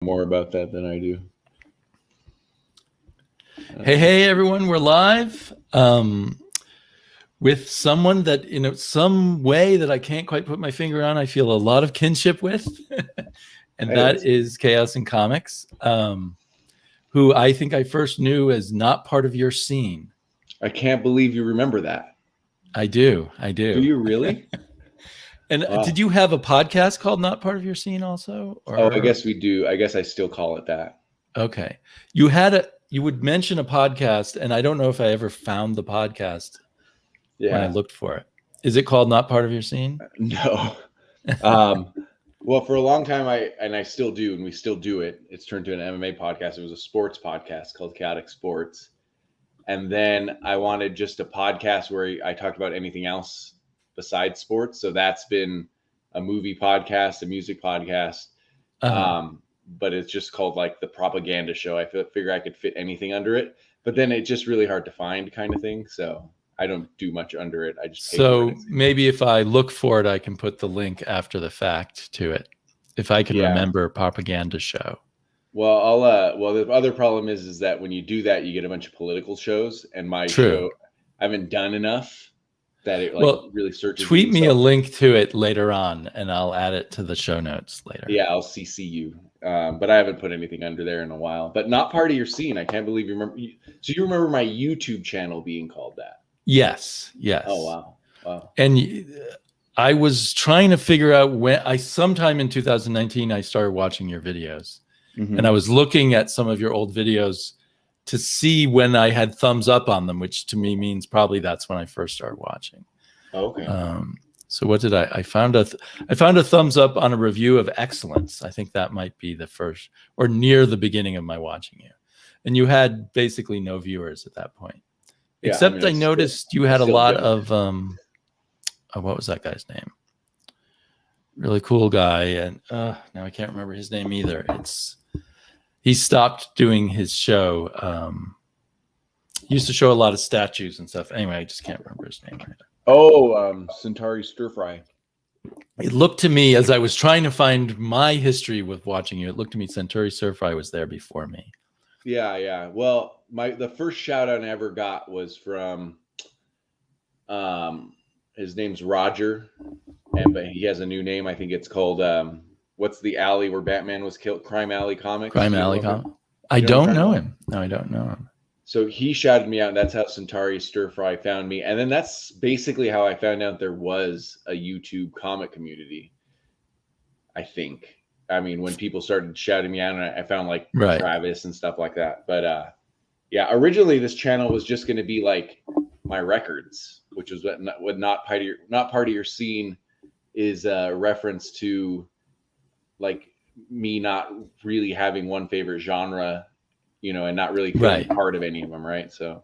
more about that than I do. Hey, everyone, we're live with someone that, in some way that I can't quite put my finger on, I feel a lot of kinship with, and that is Chaos in Comics, who I think I first knew as not part of your scene. I can't believe you remember that. I do. Do you really? And did you have a podcast called Not Part of Your Scene also? Or... Oh, I guess we do. I guess I still call it that. Okay. You would mention a podcast, and I don't know if I ever found the podcast when I looked for it. Is it called Not Part of Your Scene? No. Well, for a long time, I still do, and we still do it. It's turned to an MMA podcast. It was a sports podcast called Chaotic Sports. And then I wanted just a podcast where I talked about anything else besides sports. So that's been a movie podcast, a music podcast. But it's just called like the propaganda show. I figure I could fit anything under it, but then it's just really hard to find kind of thing. So I don't do much under it. I just maybe if I look for it, I can put the link after the fact to it. If I can remember propaganda show. Well, the other problem is that when you do that, you get a bunch of political shows, and my show, I haven't done enough that it really searches. Tweet me a link to it later on, and I'll add it to the show notes later. Yeah, I'll CC you. But I haven't put anything under there in a while. But Not Part of Your Scene. I can't believe you remember. So you remember my YouTube channel being called that? Yes. Oh, wow. And I was trying to figure out when sometime in 2019, I started watching your videos. Mm-hmm. And I was looking at some of your old videos to see when I had thumbs up on them, which to me means probably that's when I first started watching. Okay. So what did I found a thumbs up on a review of Excellence. I think that might be the first or near the beginning of my watching you. And you had basically no viewers at that point. Yeah, except I noticed you had a lot of what was that guy's name? Really cool guy. And now I can't remember his name either. He stopped doing his show. He used to show a lot of statues and stuff. Anyway, I just can't remember his name right now. Oh, Centauri Stir Fry. It looked to me, as I was trying to find my history with watching you, it looked to me Centauri Stir Fry was there before me. Yeah. Well, the first shout out I ever got was from his name's Roger, but he has a new name. I think it's called what's the alley where Batman was killed? Crime Alley Comics. Crime Alley Comics. I don't know him. No, I don't know him. So he shouted me out, and that's how Centauri Stir Fry found me. And then that's basically how I found out there was a YouTube comic community, I think. I mean, when people started shouting me out, and I found like Travis and stuff like that. But originally this channel was just going to be like my records, which was what not part of your scene is a reference to like me not really having one favorite genre, and not really feeling part of any of them, right? So,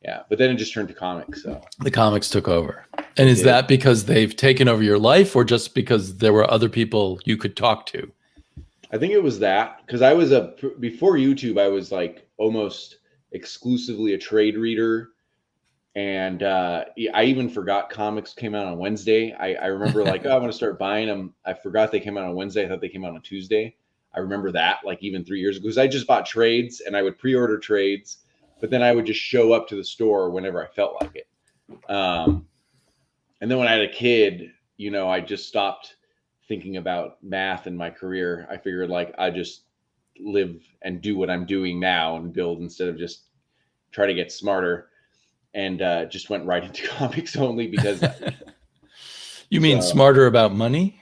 yeah. But then it just turned to comics. So the comics took over. And is that because they've taken over your life, or just because there were other people you could talk to? I think it was that, because before YouTube, I was like almost exclusively a trade reader. And I even forgot comics came out on Wednesday. I remember like, I want to start buying them. I forgot they came out on Wednesday. I thought they came out on Tuesday. I remember that like even 3 years ago, because I just bought trades and I would pre-order trades, but then I would just show up to the store whenever I felt like it. And then when I had a kid, I just stopped thinking about math in my career. I figured like I just live and do what I'm doing now and build instead of just try to get smarter. And just went right into comics only because. You mean smarter about money?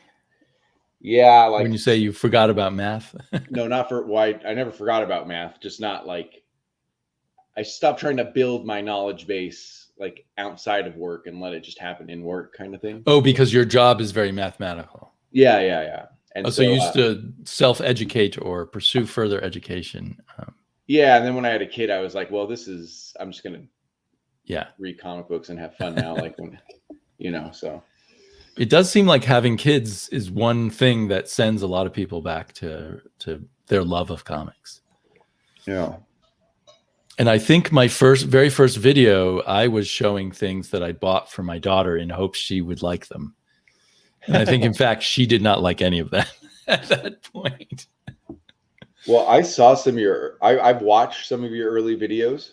Yeah, like when you say you forgot about math. No, not for why. I never forgot about math. Just not like I stopped trying to build my knowledge base like outside of work and let it just happen in work, kind of thing. Oh, because your job is very mathematical. Yeah. And so you used to self-educate or pursue further education. Yeah, and then when I had a kid, I was like, well, I'm just gonna read comic books and have fun now, like when so. It does seem like having kids is one thing that sends a lot of people back to their love of comics. Yeah. And I think my very first video, I was showing things that I bought for my daughter in hopes she would like them. And I think, in fact, she did not like any of that at that point. Well, I saw some of I've watched some of your early videos.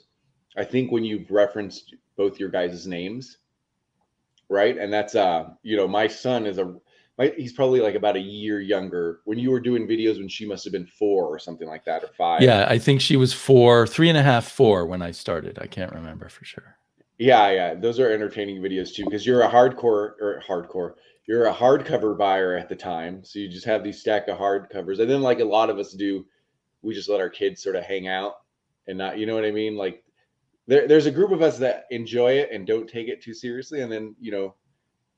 I think when you've referenced both your guys' names, right? And that's my son is he's probably like about a year younger. When you were doing videos when she must have been 4 or something like that, or 5. Yeah, I think she was 4, 3.5, 4 when I started. I can't remember for sure. Yeah. Those are entertaining videos too, because you're a you're a hardcover buyer at the time. So you just have these stack of hardcovers. And then like a lot of us do, we just let our kids sort of hang out and not, you know what I mean? Like there's a group of us that enjoy it and don't take it too seriously. And then,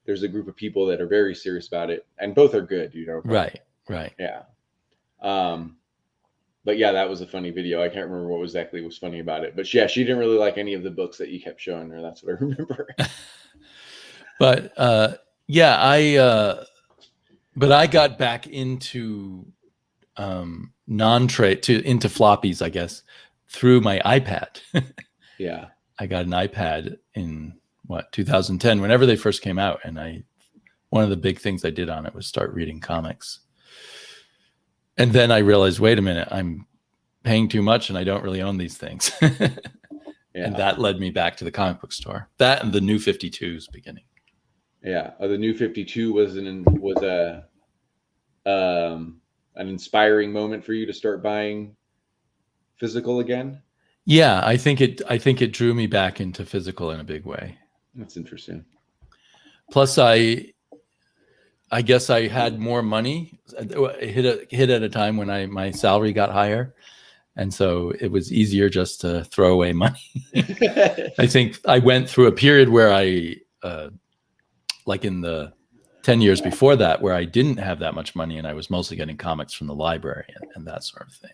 there's a group of people that are very serious about it, and both are good, Right. Yeah. But yeah, that was a funny video. I can't remember what exactly was funny about it, but yeah, she didn't really like any of the books that you kept showing her. That's what I remember. But but I got back into non-trade into floppies, I guess, through my iPad. Yeah. I got an iPad in 2010, whenever they first came out, and one of the big things I did on it was start reading comics. And then I realized, wait a minute, I'm paying too much and I don't really own these things. Yeah. And that led me back to the comic book store. That and the New 52's beginning. Yeah. The New 52 was an inspiring moment for you to start buying physical again. Yeah, I think it drew me back into physical in a big way. That's interesting. Plus, I guess I had more money. It hit at a time when my salary got higher, and so it was easier just to throw away money. I think I went through a period where like in the 10 years before that, where I didn't have that much money, and I was mostly getting comics from the library and that sort of thing.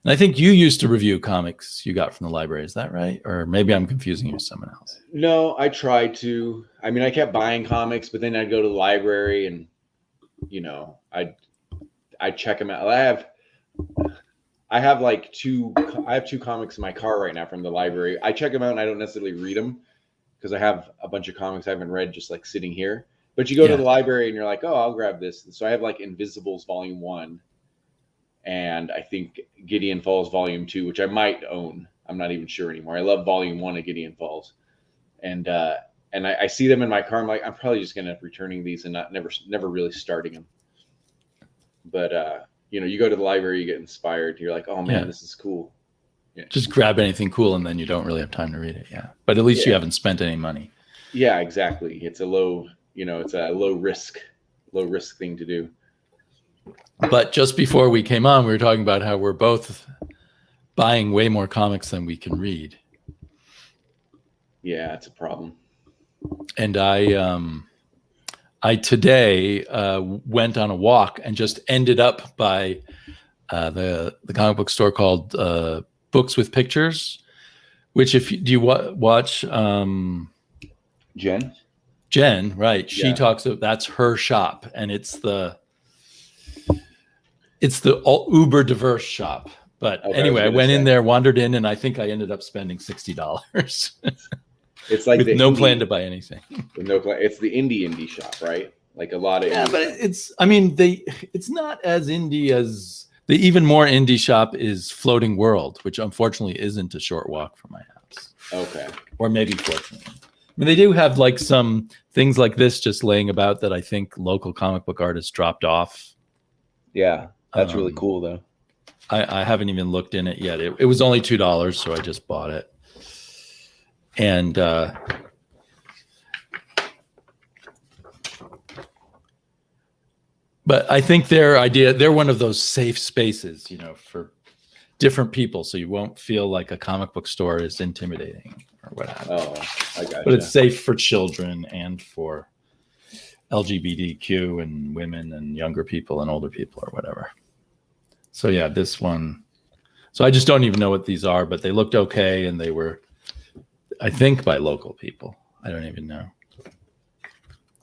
And I think you used to review comics you got from the library. Is that right? Or maybe I'm confusing you with someone else. No, I tried to. I mean, I kept buying comics, but then I'd go to the library and, I'd check them out. I have two comics in my car right now from the library. I check them out and I don't necessarily read them because I have a bunch of comics I haven't read just like sitting here. But you go to the library and you're like, oh, I'll grab this. So I have like Invisibles Volume 1. And I think Gideon Falls Volume 2, which I might own. I'm not even sure anymore. I love Volume 1 of Gideon Falls. And I see them in my car. I'm like, I'm probably just going to end up returning these and never really starting them. But, you go to the library, you get inspired. You're like, oh, man, This is cool. Yeah. Just grab anything cool, and then you don't really have time to read it. Yeah. But at least you haven't spent any money. Yeah, exactly. It's a low risk thing to do. But just before we came on, we were talking about how we're both buying way more comics than we can read. Yeah, it's a problem. And I today went on a walk and just ended up by the comic book store called Books with Pictures, which do you watch Jen? Jen, right? She Yeah. talks about that's her shop, and it's the uber diverse shop. But anyway, I went in there, wandered in, and I think I ended up spending $60. It's like with no plan to buy anything. With no plan. It's the indie shop, right? Like a lot of but it's not as indie as the even more indie shop is Floating World, which unfortunately isn't a short walk from my house. Okay. Or maybe fortunately. I mean, they do have like some things like this just laying about that I think local comic book artists dropped off. Yeah, that's really cool though. I haven't even looked in it yet. It was only $2, so I just bought it. And but I think they're one of those safe spaces, for different people, so you won't feel like a comic book store is intimidating or what have you. Oh, I got you. But it's safe for children and for LGBTQ and women and younger people and older people or whatever. So yeah, this one. So I just don't even know what these are, but they looked okay, and they were, I think, by local people. I don't even know.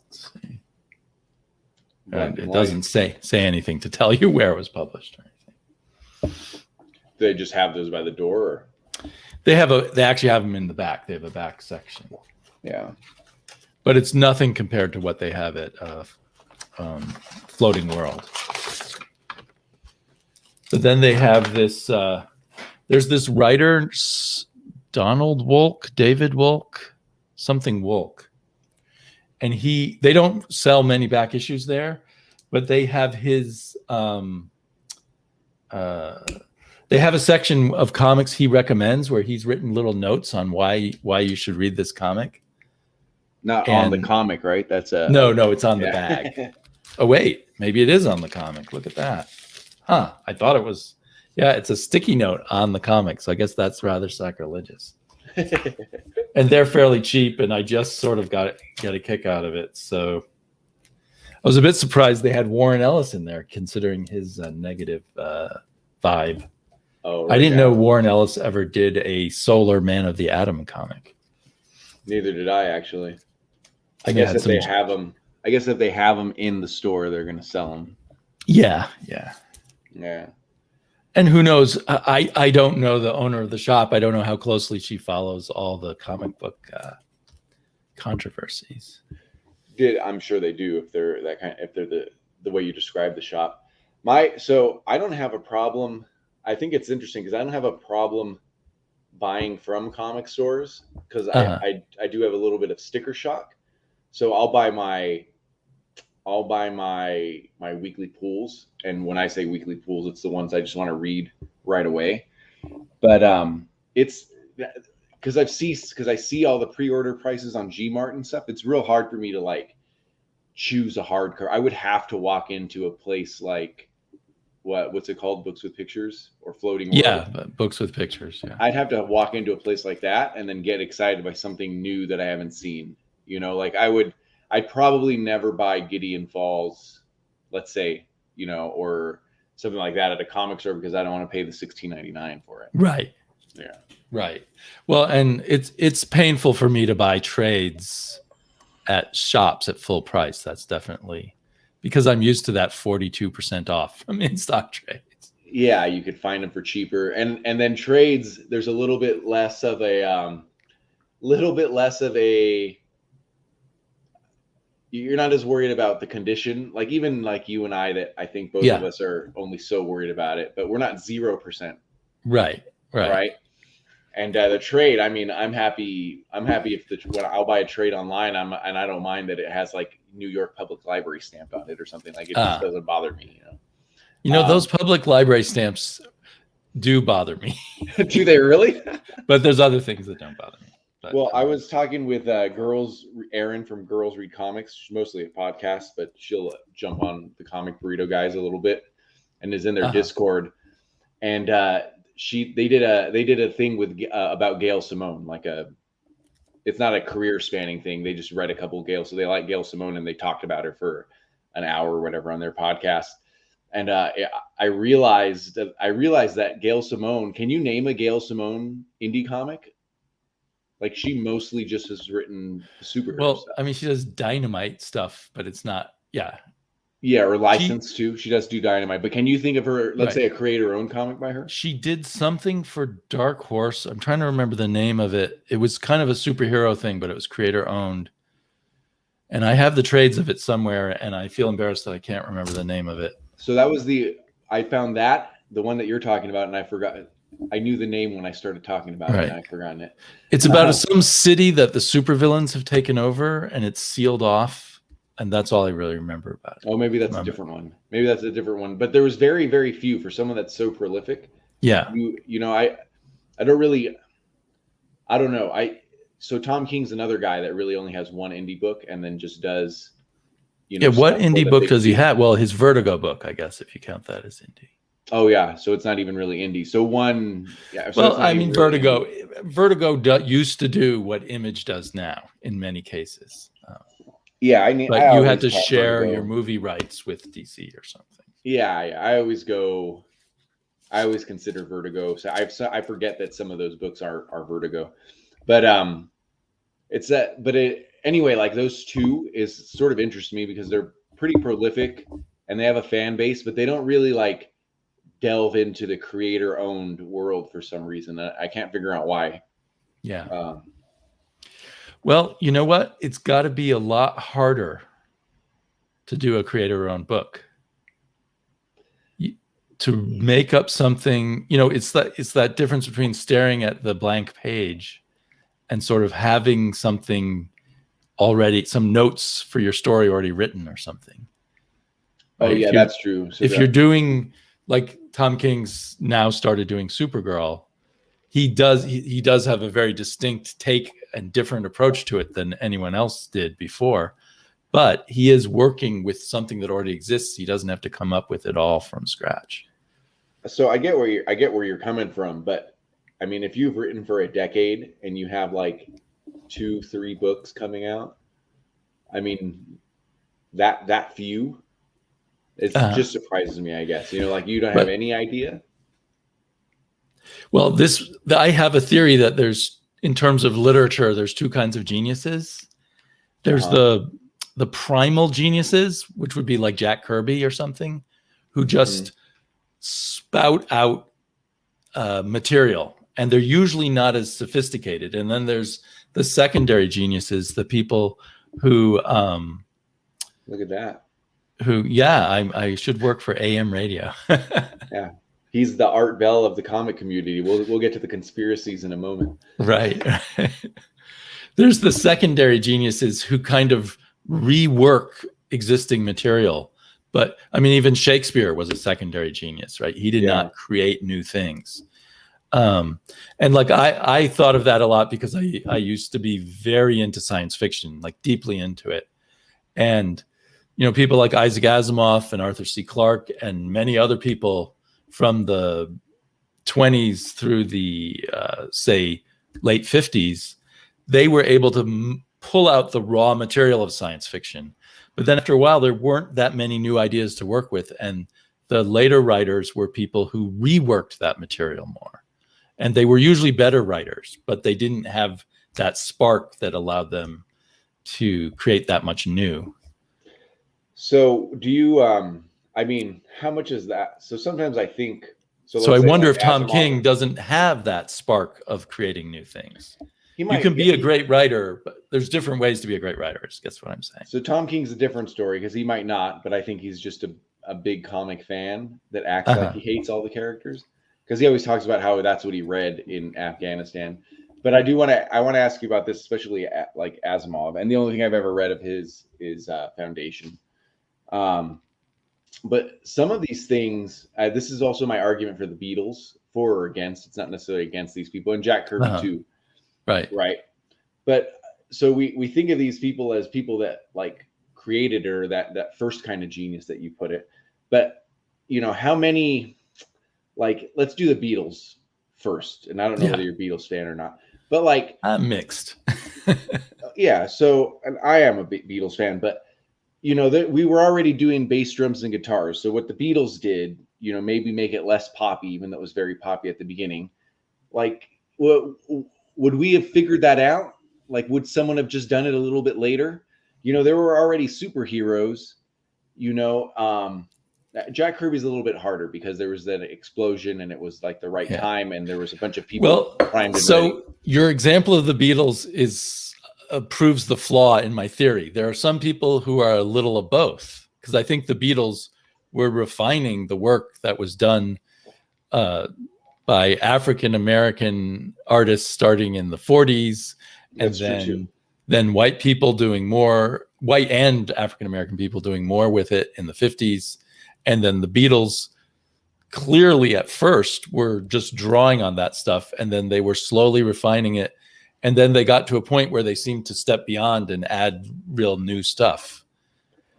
Let's see. It doesn't say anything to tell you where it was published or anything. Do they just have those by the door? Or? They actually have them in the back. They have a back section. Yeah. But it's nothing compared to what they have at Floating World. But then they have this. There's this writer, David Wolk, something Wolk, and they don't sell many back issues there, but they have his. They have a section of comics he recommends where he's written little notes on why you should read this comic. Not on the comic, right? That's no, it's on the bag. Oh wait, maybe it is on the comic. Look at that. Huh? I thought it was. Yeah, it's a sticky note on the comic, so I guess that's rather sacrilegious. And they're fairly cheap, and I just sort of got a kick out of it. So I was a bit surprised they had Warren Ellis in there, considering his negative vibe. Oh, I didn't know Warren Ellis ever did a Solar Man of the Atom comic. Neither did I, actually. I guess if they have them in the store, they're going to sell them. Yeah. And who knows? I don't know the owner of the shop. I don't know how closely she follows all the comic book controversies. I'm sure they do if they're that kind. If they're the way you describe the shop. So I don't have a problem. I think it's interesting because I don't have a problem buying from comic stores because I do have a little bit of sticker shock. So I'll buy my weekly pools, and when I say weekly pools, it's the ones I just want to read right away. But it's because I see all the pre-order prices on Gmart and stuff. It's real hard for me to like choose a hardcover. I would have to walk into a place like what's it called, Books with Pictures or Floating World. Yeah, Books with Pictures. Yeah, I'd have to walk into a place like that and then get excited by something new that I haven't seen. Like I'd probably never buy Gideon Falls, let's say, or something like that at a comic store because I don't want to pay the $16.99 for it. Right. Yeah. Right. Well, and it's painful for me to buy trades at shops at full price. That's definitely because I'm used to that 42% off from in-stock trades. Yeah, you could find them for cheaper, and then trades. There's a little bit less of a. You're not as worried about the condition, like even like you and I, that I think both of us are only so worried about it, but we're not 0%. Right. And the trade, I mean, I'm happy if when I'll buy a trade online, and I don't mind that it has like New York Public Library stamp on it or something. Like it just doesn't bother me, those public library stamps do bother me. Do they really? But there's other things that don't bother me. But, well, I was talking with Erin from Girls Read Comics. She's mostly a podcast, but she'll jump on the Comic Burrito guys a little bit, and is in their Discord. And they did a thing with about Gail Simone, it's not a career spanning thing. They just read a couple of Gail, so they like Gail Simone, and they talked about her for an hour or whatever on their podcast. And I realized that Gail Simone. Can you name a Gail Simone indie comic? Like she mostly just has written superhero stuff. I mean, she does Dynamite stuff, but it's not. Yeah, or licensed too. She does do Dynamite, but can you think of her? Let's say a creator-owned comic by her. She did something for Dark Horse. I'm trying to remember the name of it. It was kind of a superhero thing, but it was creator-owned. And I have the trades of it somewhere, and I feel embarrassed that I can't remember the name of it. So that was I found the one that you're talking about, and I forgot. I knew the name when I started talking about it, and I've forgotten it. It's about some city that the supervillains have taken over, and it's sealed off, and that's all I really remember about it. Oh, maybe that's a different one. But there was very, very few for someone that's so prolific. Yeah. I don't know. So Tom King's another guy that really only has one indie book and then just does, what indie book does he have? Well, his Vertigo book, I guess, if you count that as indie. Oh yeah, so it's not even really indie. So Vertigo used to do what Image does now in many cases. Yeah, but you had to share your movie rights with DC or something. Yeah, I always consider Vertigo. So I forget that some of those books are Vertigo, but anyway, like those two is sort of interesting to me because they're pretty prolific and they have a fan base, but they don't really like delve into the creator-owned world for some reason. I can't figure out why. Yeah. Well, you know what? It's got to be a lot harder to do a creator-owned book. to make up something, it's that difference between staring at the blank page and sort of having something already, some notes for your story already written or something. Right? Oh yeah, that's true. So if you're doing, like Tom King's now started doing Supergirl, he does have a very distinct take and different approach to it than anyone else did before. But he is working with something that already exists. He doesn't have to come up with it all from scratch. So I get where you're coming from, but I mean, if you've written for a decade and you have like 2-3 books coming out, I mean, that few, it just surprises me, I guess. Like you don't have any idea. Well, I have a theory that there's, in terms of literature, there's two kinds of geniuses. There's the primal geniuses, which would be like Jack Kirby or something, who just spout out material, and they're usually not as sophisticated. And then there's the secondary geniuses, the people who look at that. I should work for AM radio. Yeah. He's the Art Bell of the comic community. We'll get to the conspiracies in a moment. Right. There's the secondary geniuses who kind of rework existing material. But I mean, even Shakespeare was a secondary genius, right? He did not create new things. And like I thought of that a lot because I used to be very into science fiction, like deeply into it. And, people like Isaac Asimov and Arthur C. Clarke and many other people from the 20s through the, say, late 50s, they were able to pull out the raw material of science fiction. But then after a while, there weren't that many new ideas to work with. And the later writers were people who reworked that material more. And they were usually better writers, but they didn't have that spark that allowed them to create that much new. So do you, I mean, how much is that? So sometimes I think, so I wonder if Tom King doesn't have that spark of creating new things. You can be a great writer, but there's different ways to be a great writer, is guess what I'm saying. So Tom King's a different story because he might not, but I think he's just a big comic fan that acts like he hates all the characters, because he always talks about how that's what he read in Afghanistan. But I want to ask you about this, especially like Asimov, and the only thing I've ever read of his is Foundation. But some of these things, this is also my argument for the Beatles, for or against. It's not necessarily against these people, and Jack Kirby too. Right. But so we think of these people as people that like created, or that first kind of genius that you put it. But how many, like, let's do the Beatles first. And I don't know whether you're a Beatles fan or not, but like I'm mixed. Yeah. So, and I am a Beatles fan, but we were already doing bass, drums, and guitars. So what the Beatles did, maybe make it less poppy, even though it was very poppy at the beginning. Like, would we have figured that out? Like, would someone have just done it a little bit later? There were already superheroes. Jack Kirby's a little bit harder because there was that explosion and it was like the right time, and there was a bunch of people primed and ready. Your example of the Beatles proves the flaw in my theory. There are some people who are a little of both, because I think the Beatles were refining the work that was done by African-American artists starting in the 40s. That's and then white people doing more, white and African-American people doing more with it in the 50s. And then the Beatles clearly at first were just drawing on that stuff, and then they were slowly refining it. And then they got to a point where they seemed to step beyond and add real new stuff.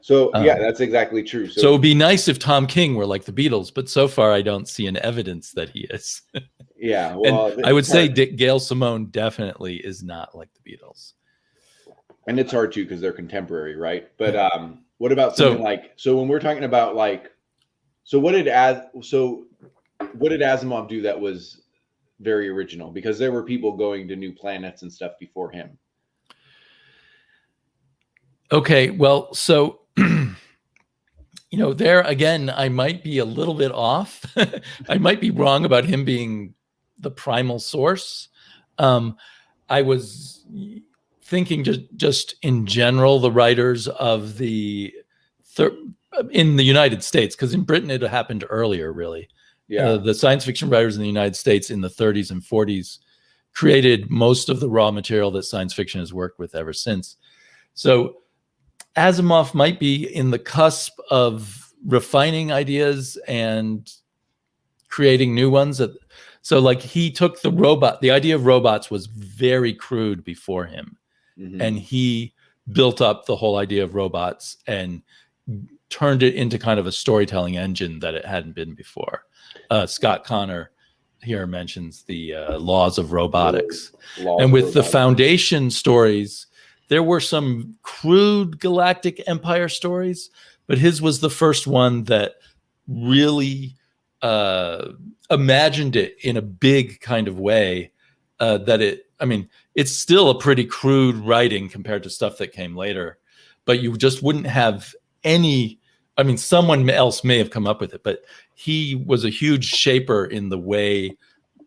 So that's exactly true. So it'd be nice if Tom King were like the Beatles, but so far I don't see an evidence that he is. Yeah, well, and I would say Gail Simone definitely is not like the Beatles. And it's hard too because they're contemporary, right? But what about something when we're talking about like, what did Asimov do that was very original? Because there were people going to new planets and stuff before him. Okay, well, so there again, I might be a little bit off. I might be wrong about him being the primal source. I was thinking just in general, the writers of the in the United States, because in Britain it happened earlier, really. Yeah. The science fiction writers in the United States in the 30s and 40s created most of the raw material that science fiction has worked with ever since. So Asimov might be in the cusp of refining ideas and creating new ones. So like he took the idea of robots was very crude before him. Mm-hmm. And he built up the whole idea of robots and turned it into kind of a storytelling engine that it hadn't been before. Scott Connor here mentions the laws of robotics. And with the Foundation stories, there were some crude Galactic Empire stories, but his was the first one that really imagined it in a big kind of way. It's still a pretty crude writing compared to stuff that came later, but you just wouldn't have any. I mean, someone else may have come up with it, but he was a huge shaper in the way.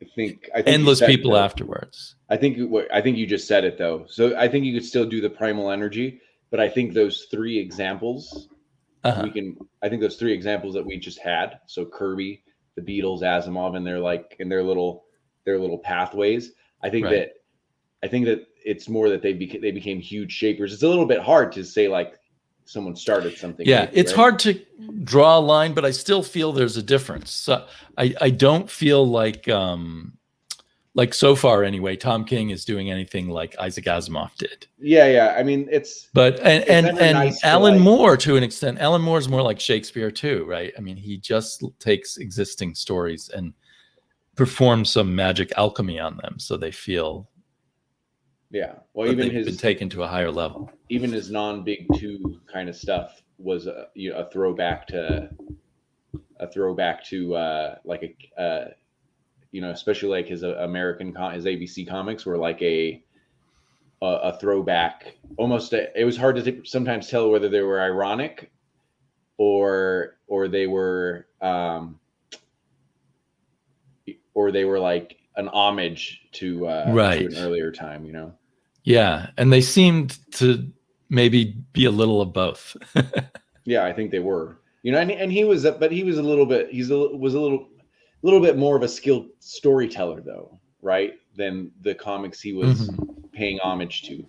I think endless people afterwards. I think you just said it though. So I think you could still do the primal energy, but I think those three examples I think those three examples that we just had. So Kirby, the Beatles, Asimov, and their little pathways. I think that it's more that they became huge shapers. It's a little bit hard to say like someone started something. Yeah, it's hard to draw a line, but I still feel there's a difference. So I don't feel like so far anyway, Tom King is doing anything like Isaac Asimov did. Yeah. I mean, and nice Alan Moore to an extent. Alan Moore is more like Shakespeare too, right? I mean, he just takes existing stories and performs some magic alchemy on them, so they feel. Yeah, well, even they've been taken to a higher level. Even his non-Big Two kind of stuff was a throwback to especially like his his ABC comics were like a throwback. Almost, it was hard to sometimes tell whether they were ironic or they were like an homage to an earlier time, you know. Yeah, and they seemed to maybe be a little of both. Yeah, I think they were. You know, and he was a little bit more of a skilled storyteller though, right? Than the comics he was paying homage to,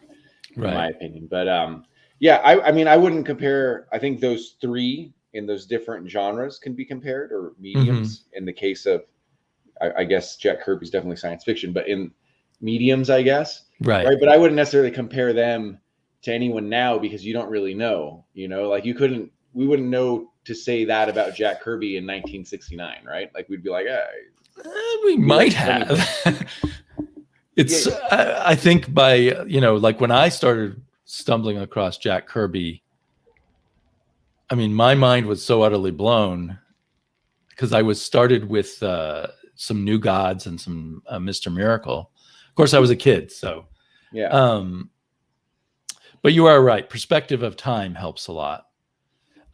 in my opinion. But I mean, I wouldn't compare. I think those three in those different genres can be compared, or mediums. In the case of, I guess Jack Kirby's definitely science fiction, but in mediums, I guess. Right. But I wouldn't necessarily compare them to anyone now because you don't really know, you know, like we wouldn't know to say that about Jack Kirby in 1969, right? Like we'd be like, we might have. It's, I think by, like when I started stumbling across Jack Kirby, I mean, my mind was so utterly blown because I was started with some New Gods and some Mr. Miracle. Of course, I was a kid, so. Yeah. But you are right. Perspective of time helps a lot.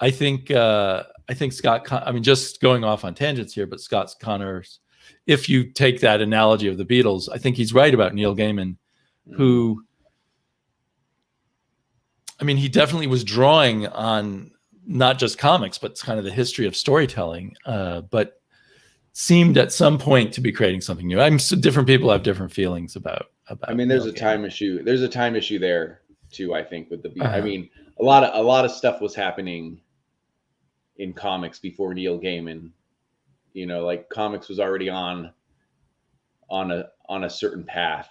I think Scott. I mean, just going off on tangents here, but Scott Connors. If you take that analogy of the Beatles, I think he's right about Neil Gaiman, who. I mean, he definitely was drawing on not just comics, but kind of the history of storytelling. But seemed at some point to be creating something new. Different people have different feelings about. I mean, there's a time issue. There's a time issue there too. I think with the Beatles. I mean, a lot of stuff was happening in comics before Neil Gaiman. You know, like comics was already on a certain path.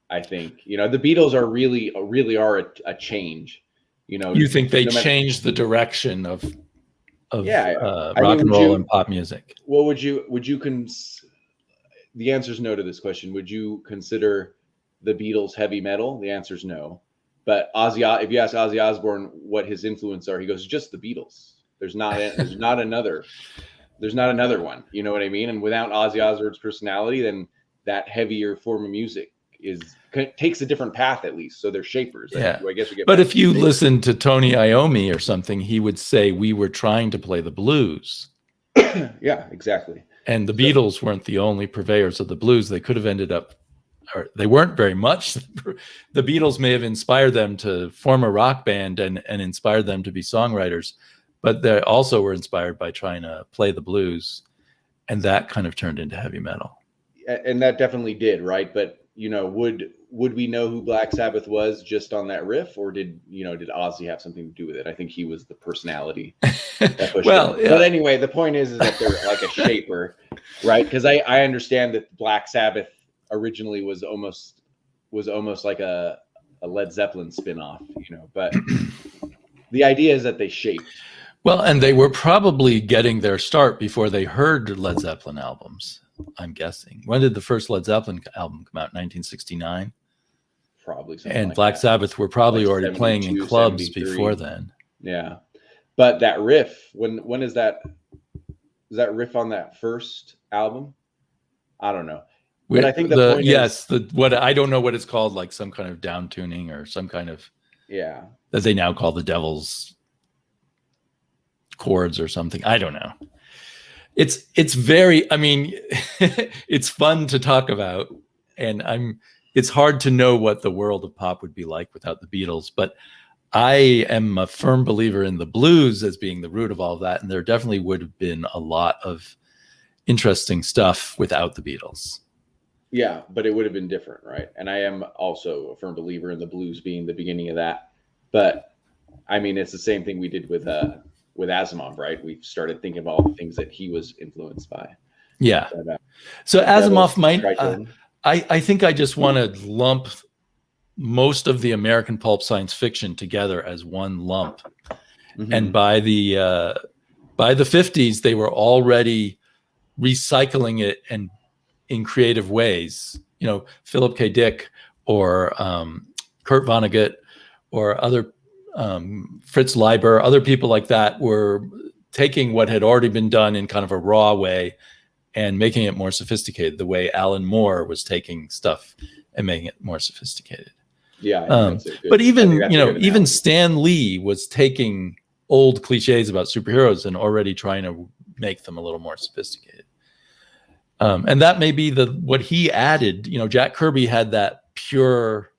I think, you know, the Beatles are really a change. You know, you think they changed the direction of rock and roll and pop music? Well, would you the answer is no to this question. Would you consider the Beatles heavy metal? The answer is no. But if you ask Ozzy Osbourne what his influence are, he goes, just the Beatles. There's not another one. You know what I mean? And without Ozzy Osbourne's personality, then that heavier form of music takes a different path, at least. So they're shapers. Yeah. I guess we get. But if you listen to Tony Iommi or something, he would say we were trying to play the blues. Yeah, exactly. And the Beatles weren't the only purveyors of the blues. They could have ended up, or they weren't very much. The Beatles may have inspired them to form a rock band and inspired them to be songwriters. but they also were inspired by trying to play the blues, and that kind of turned into heavy metal. And that definitely did, right? But would we know who Black Sabbath was just on that riff, or did Ozzy have something to do with it? I think he was the personality that pushed Well, it. Yeah. But anyway, the point is that they're like a shaper, right? Because I understand that Black Sabbath originally was almost like a Led Zeppelin spinoff, but the idea is that they shaped. Well, and they were probably getting their start before they heard Led Zeppelin albums, I'm guessing. When did the first Led Zeppelin album come out? 1969? Probably something and like Black that. Sabbath were probably Like already playing in clubs 73. before then. Yeah. But that riff, when is that? Is that riff on that first album? I don't know. But I think the point is, what I don't know what it's called, like some kind of down tuning or some kind of that they now call the Devil's chords or something. I don't know. It's very, I mean, it's fun to talk about, and it's hard to know what the world of pop would be like without the Beatles, but I am a firm believer in the blues as being the root of all of that, and there definitely would have been a lot of interesting stuff without the Beatles. Yeah, but it would have been different, right? And I am also a firm believer in the blues being the beginning of that. But I mean, it's the same thing we did with Asimov, right? We started thinking of all the things that he was influenced by. Yeah. So Asimov might. I think I just want to lump most of the American pulp science fiction together as one lump. Mm-hmm. And by the 50s, they were already recycling it and in creative ways. Philip K. Dick or Kurt Vonnegut or other Fritz Leiber, other people like that were taking what had already been done in kind of a raw way and making it more sophisticated, the way Alan Moore was taking stuff and making it more sophisticated. Yeah. But even Stan Lee was taking old cliches about superheroes and already trying to make them a little more sophisticated. And that may be what he added. Jack Kirby had that pure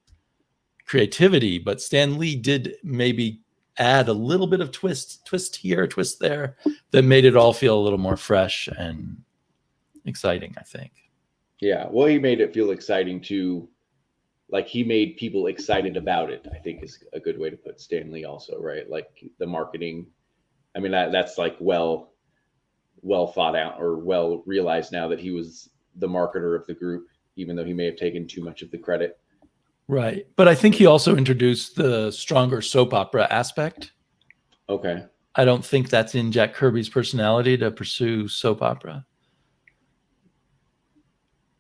creativity, but Stan Lee did maybe add a little bit of twist here, twist there, that made it all feel a little more fresh and exciting, I think. Yeah, well, he made it feel exciting too. Like he made people excited about it, I think is a good way to put Stan Lee also, right? Like the marketing. I mean, that's like well thought out or well realized now that he was the marketer of the group, even though he may have taken too much of the credit. Right. But I think he also introduced the stronger soap opera aspect. Okay. I don't think that's in Jack Kirby's personality to pursue soap opera.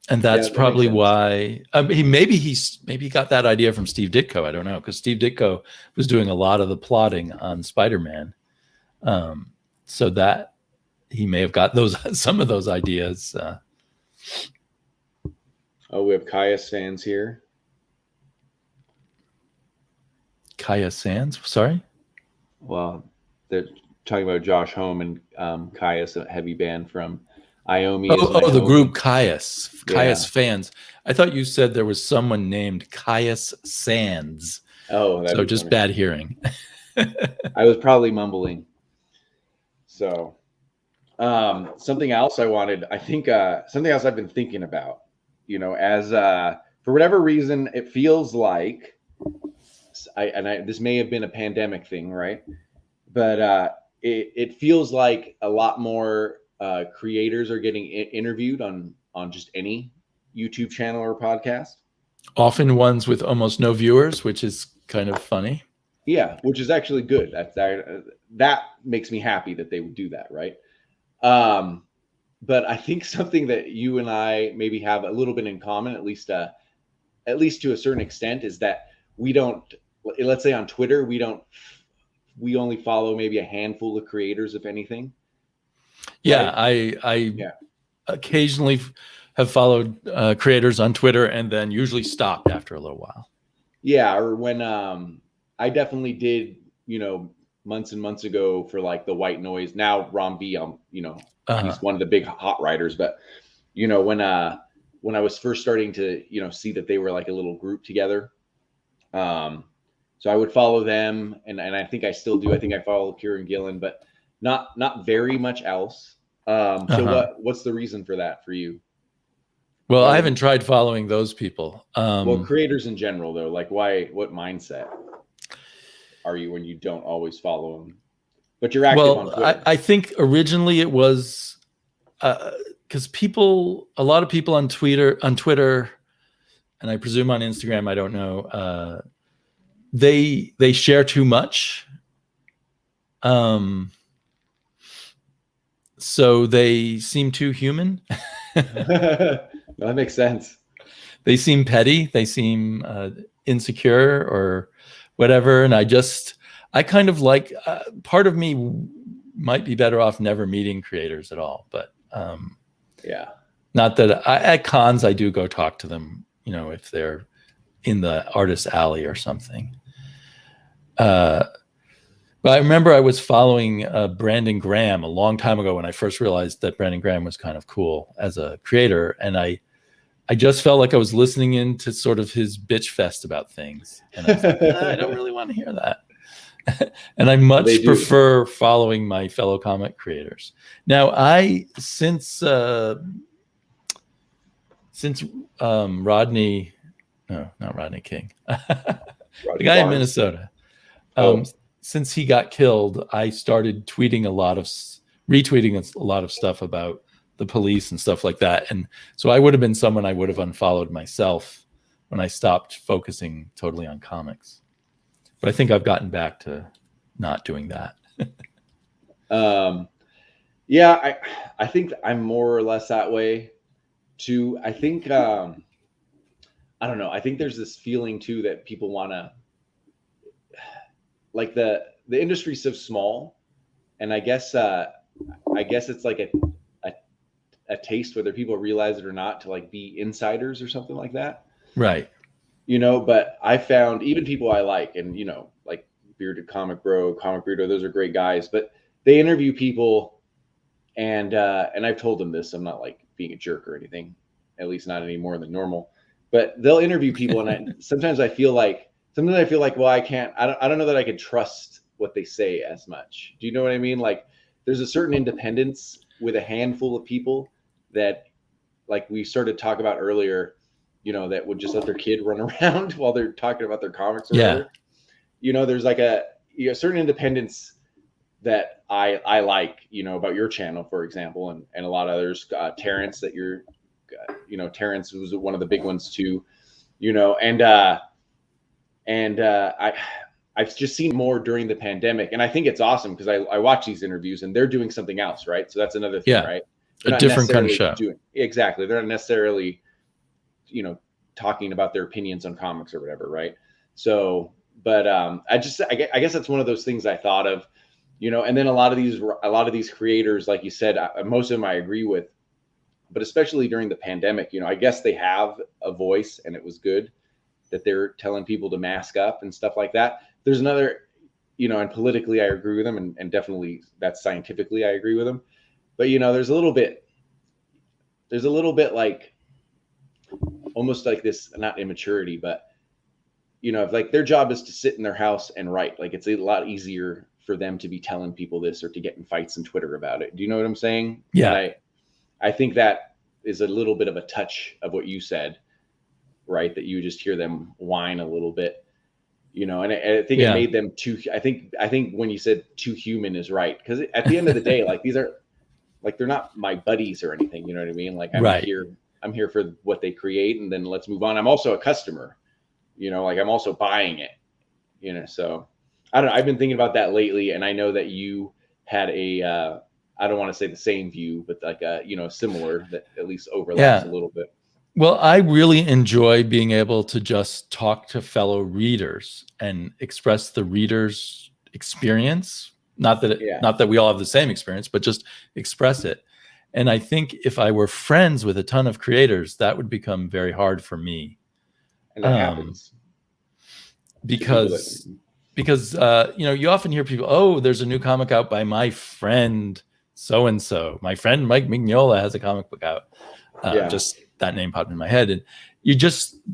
And that's probably why he got that idea from Steve Ditko. I don't know, because Steve Ditko was doing a lot of the plotting on Spider-Man. So that he may have got some of those ideas. We have Kaya fans here. Kaya Sands, sorry? Well, they're talking about Josh Homme and Kaya's a heavy band from Iomi. The group Caius. Caius fans. I thought you said there was someone named Caius Sands. Oh, so just funny. Bad hearing. I was probably mumbling. So something else something else I've been thinking about, as for whatever reason, it feels like this may have been a pandemic thing, right? But it feels like a lot more creators are getting interviewed on just any YouTube channel or podcast. Often ones with almost no viewers, which is kind of funny. Yeah, which is actually good. That makes me happy that they would do that, right? But I think something that you and I maybe have a little bit in common, at least to a certain extent, is that we don't. Let's say on Twitter, we only follow maybe a handful of creators, if anything. Yeah, right? I occasionally have followed creators on Twitter and then usually stopped after a little while. Yeah, or when I definitely did, months and months ago for like the White Noise. Now Rom B, he's one of the big hot writers, but when I was first starting to see that they were like a little group together. So I would follow them, and I think I still do. I think I follow Kieran Gillen, but not very much else. So what's the reason for that for you? Well, I haven't tried following those people. Well, creators in general, though, like what mindset are you when you don't always follow them, but you're active on Twitter? I think originally it was because a lot of people on Twitter, and I presume on Instagram, I don't know, they share too much. So they seem too human. That makes sense. They seem petty. They seem insecure or whatever. And I kind of like, part of me might be better off never meeting creators at all. But yeah, not that at cons, I do go talk to them, if they're in the artist alley or something. But I remember I was following Brandon Graham a long time ago when I first realized that Brandon Graham was kind of cool as a creator. And I just felt like I was listening into sort of his bitch fest about things. And I was like, I don't really want to hear that. And I much prefer following my fellow comic creators. Now, since Rodney, no, not Rodney King, the guy in Minnesota, since he got killed, I started retweeting a lot of stuff about the police and stuff like that. And so I would have been someone I would have unfollowed myself when I stopped focusing totally on comics. But I think I've gotten back to not doing that. Yeah, I think I'm more or less that way too. I think, I don't know. I think there's this feeling too that people want to, like the industry's so small, and I guess it's like a taste, whether people realize it or not, to like be insiders or something like that. Right. But I found even people I like, and like Bearded Comic Bro, Comic Burrito, those are great guys, but they interview people, and I've told them this. I'm not like being a jerk or anything, at least not any more than normal. But they'll interview people, and sometimes I feel like, well, I don't know that I could trust what they say as much. Do you know what I mean? Like, there's a certain independence with a handful of people that, like we started to talk about earlier, that would just let their kid run around while they're talking about their comics or whatever. There's like a certain independence that I like, about your channel, for example, and a lot of others, Terrence, that you're, Terrence was one of the big ones too, I've just seen more during the pandemic, and I think it's awesome because I watch these interviews and they're doing something else, right? So that's another thing, right? A different kind of show. Exactly. They're not necessarily, talking about their opinions on comics or whatever, right? So, but I guess that's one of those things I thought of, and then a lot of these creators, like you said, most of them I agree with, but especially during the pandemic, I guess they have a voice, and it was good that they're telling people to mask up and stuff like that. There's another, and politically I agree with them, and definitely that's scientifically I agree with them. But there's a little bit like almost like this, not immaturity, but if like their job is to sit in their house and write, like it's a lot easier for them to be telling people this or to get in fights on Twitter about it. Do you know what I'm saying? Yeah. And I think that is a little bit of a touch of what you said, right? That you just hear them whine a little bit, and I think it made them too. I think when you said too human is right, because at the end of the day, like these are, like they're not my buddies or anything. You know what I mean? Like I'm here for what they create, and then let's move on. I'm also a customer, like I'm also buying it, So I don't know. I've been thinking about that lately, and I know that you had a. I don't want to say the same view, but like a similar that at least overlaps a little bit. Well, I really enjoy being able to just talk to fellow readers and express the reader's experience. Not that we all have the same experience, but just express it. And I think if I were friends with a ton of creators, that would become very hard for me. And that happens. Because you often hear people, oh, there's a new comic out by my friend so-and-so. My friend Mike Mignola has a comic book out. Just that name popped in my head. And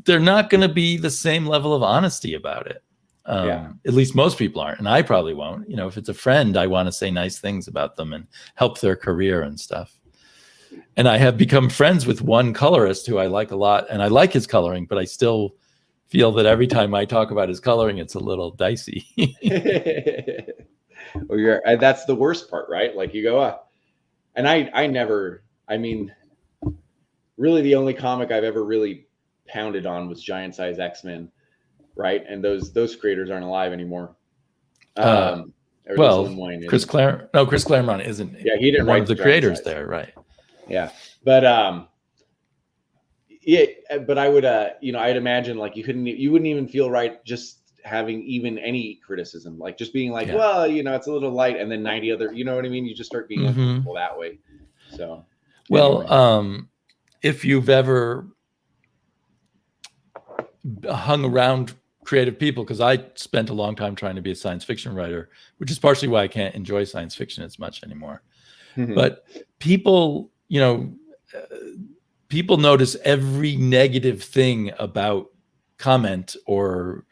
they're not going to be the same level of honesty about it. At least most people aren't, and I probably won't. If it's a friend, I want to say nice things about them and help their career and stuff. And I have become friends with one colorist who I like a lot, and I like his coloring, but I still feel that every time I talk about his coloring, it's a little dicey. Well, that's the worst part, right? Like you go, and really the only comic I've ever really pounded on was Giant Size X-Men, right? And those creators aren't alive anymore. Chris Claremont isn't. Yeah, he didn't one write of the creators there, right? Yeah, but but I would, I'd imagine like you wouldn't even feel right just having even any criticism, like just being like, well, it's a little light, and then 90 other, you know what I mean? You just start being uncomfortable that way. So, well, if you've ever hung around creative people, because I spent a long time trying to be a science fiction writer, which is partially why I can't enjoy science fiction as much anymore. But people, people notice every negative thing about comment or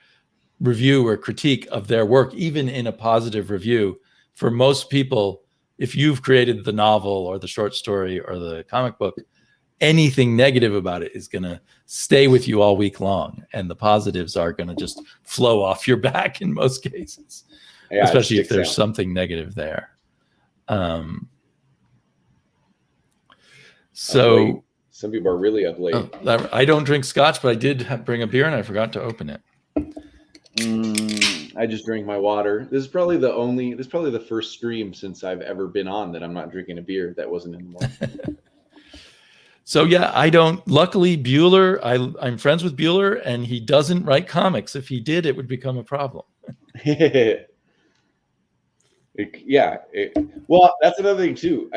review or critique of their work, even in a positive review. For most people, if you've created the novel or the short story or the comic book, anything negative about it is going to stay with you all week long, and the positives are going to just flow off your back in most cases, especially if there's something negative there. So some people are really up late. I don't drink scotch, but I did bring a beer and I forgot to open it. I just drink my water. This is probably the first stream since I've ever been on that I'm not drinking a beer that wasn't in the morning. So yeah, luckily Bueller, I'm friends with Bueller, and he doesn't write comics. If he did, it would become a problem. Well, that's another thing too.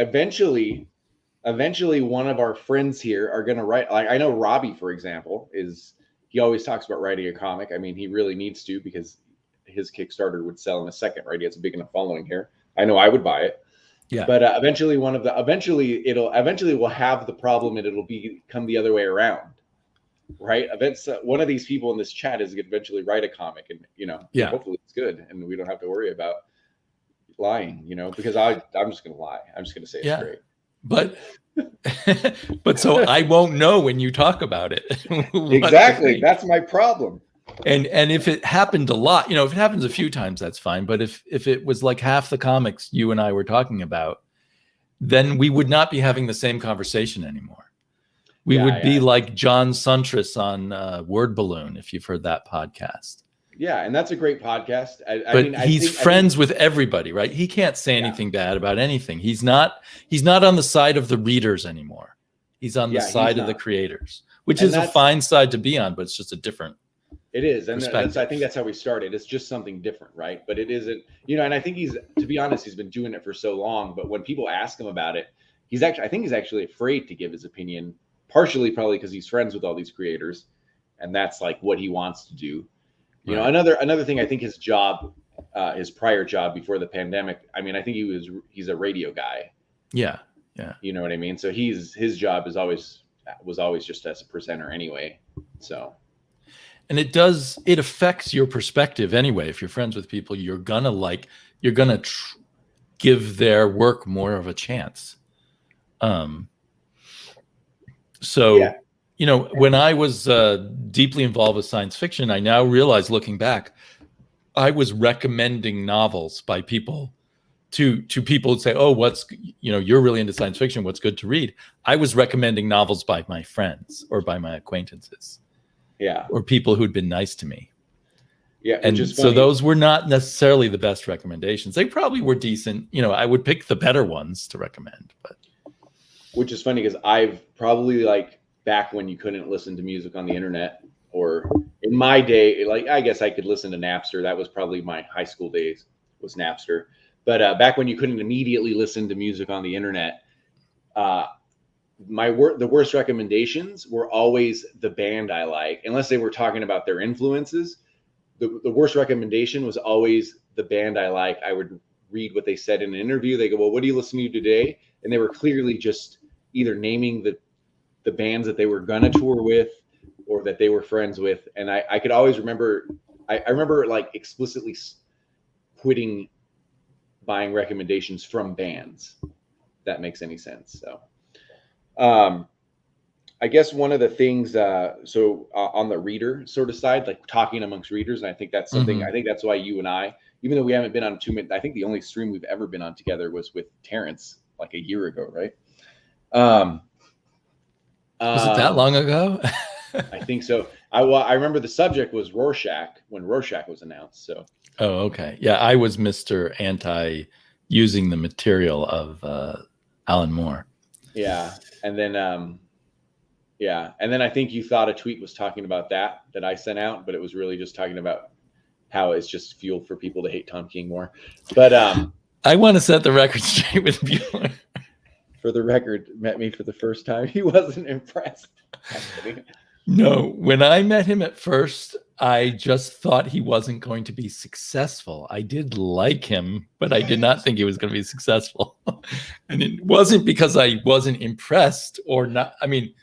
Eventually one of our friends here are going to write. Like I know Robbie, for example, he always talks about writing a comic. I mean, he really needs to, because his Kickstarter would sell in a second, right? He has a big enough following here. I know I would buy it. Yeah. But eventually we'll have the problem, and it'll become the other way around, right? One of these people in this chat is going to eventually write a comic, and hopefully it's good, and we don't have to worry about lying, because I'm just going to lie. I'm just going to say it's great. But so I won't know when you talk about it. Exactly. That's my problem. And if it happened a lot, if it happens a few times, that's fine. But if it was like half the comics you and I were talking about, then we would not be having the same conversation anymore. We would be like John Suntress on Word Balloon, if you've heard that podcast. Yeah, and that's a great podcast. He's friends with everybody, right? He can't say anything bad about anything. He's not on the side of the readers anymore. He's on the side of the creators, which is a fine side to be on, but it's just a different. It is, and I think that's how we started. It's just something different, right? But it isn't, and I think to be honest, he's been doing it for so long. But when people ask him about it, I think he's actually afraid to give his opinion, partially probably because he's friends with all these creators, and that's like what he wants to do. Another thing, I think his prior job before the pandemic, I mean, I think he's a radio guy. Yeah. You know what I mean? So his job was always just as a presenter anyway. So. And it affects your perspective anyway. If you're friends with people, you're gonna give their work more of a chance. When I was deeply involved with science fiction, I now realize, looking back, I was recommending novels by people to people who say, "Oh, you're really into science fiction. What's good to read?" I was recommending novels by my friends or by my acquaintances. Yeah. Or people who'd been nice to me. Yeah. And so those were not necessarily the best recommendations. They probably were decent. I would pick the better ones to recommend. But which is funny, because I've probably, like, back when you couldn't listen to music on the internet, or in my day, like, I guess I could listen to Napster. That was probably my high school days, was Napster. But back when you couldn't immediately listen to music on the internet, the worst recommendations were always the band I like, unless they were talking about their influences. The worst recommendation was always the band I like. I would read what they said in an interview. They go, "Well, what are you listening to today?" And they were clearly just either naming the bands that they were gonna tour with, or that they were friends with. And I could always remember, I remember like explicitly quitting buying recommendations from bands. If that makes any sense. So, I guess one of the things, on the reader sort of side, like talking amongst readers, and I think that's something. I think that's why you and I, even though we haven't been on too many, I think the only stream we've ever been on together was with Terrence like a year ago, right? Was it that long ago? I think so. I remember the subject was Rorschach when Rorschach was announced. So. Oh, okay. Yeah, I was Mr. Anti using the material of Alan Moore. Yeah, and then I think you thought a tweet was talking about that I sent out, but it was really just talking about how it's just fuel for people to hate Tom King more. But I want to set the record straight with Bueller. For the record, met me for the first time. He wasn't impressed. No, when I met him at first, I just thought he wasn't going to be successful. I did like him, but I did not think he was going to be successful. And it wasn't because I wasn't impressed or not. I mean,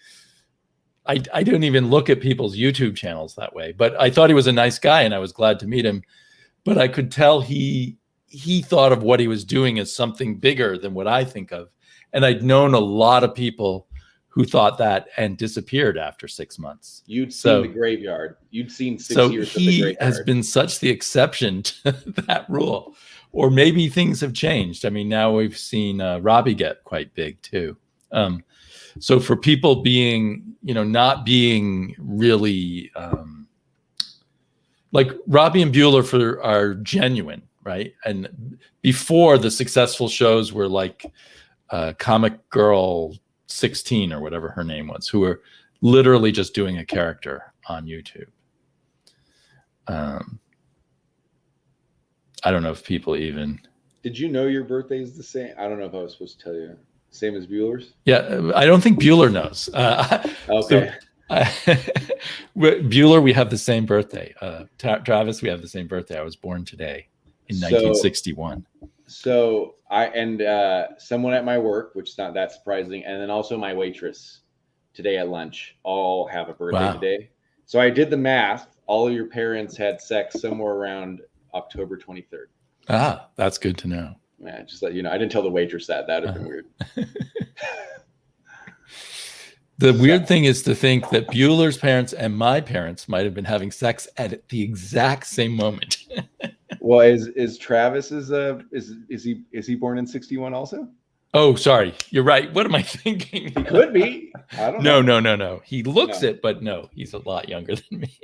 I don't even look at people's YouTube channels that way, but I thought he was a nice guy and I was glad to meet him. But I could tell he thought of what he was doing as something bigger than what I think of. And I'd known a lot of people who thought that and disappeared after 6 months. You'd seen the graveyard. You'd seen 6 years of the graveyard. He has been such the exception to that rule. Or maybe things have changed. I mean, now we've seen Robbie get quite big too. So for people being, not being really like Robbie and Bueller are genuine, right? And before, the successful shows were like Comic Girl 16 or whatever her name was, who were literally just doing a character on YouTube. I don't know if people even. Did you know your birthday is the same? I don't know if I was supposed to tell you. Same as Bueller's? Yeah, I don't think Bueller knows. Okay. Bueller, we have the same birthday. Travis, we have the same birthday. I was born today in 1961. So someone at my work, which is not that surprising, and then also my waitress today at lunch all have a birthday today. So I did the math. All of your parents had sex somewhere around October 23rd. Ah, that's good to know. Yeah, just let you know. I didn't tell the waitress that. That would have been weird. The weird thing is to think that Bueller's parents and my parents might have been having sex at the exact same moment. Well, is Travis is he born in 61 also? Oh, sorry. You're right. What am I thinking? He could be. I don't know. No. He looks it, but no, he's a lot younger than me.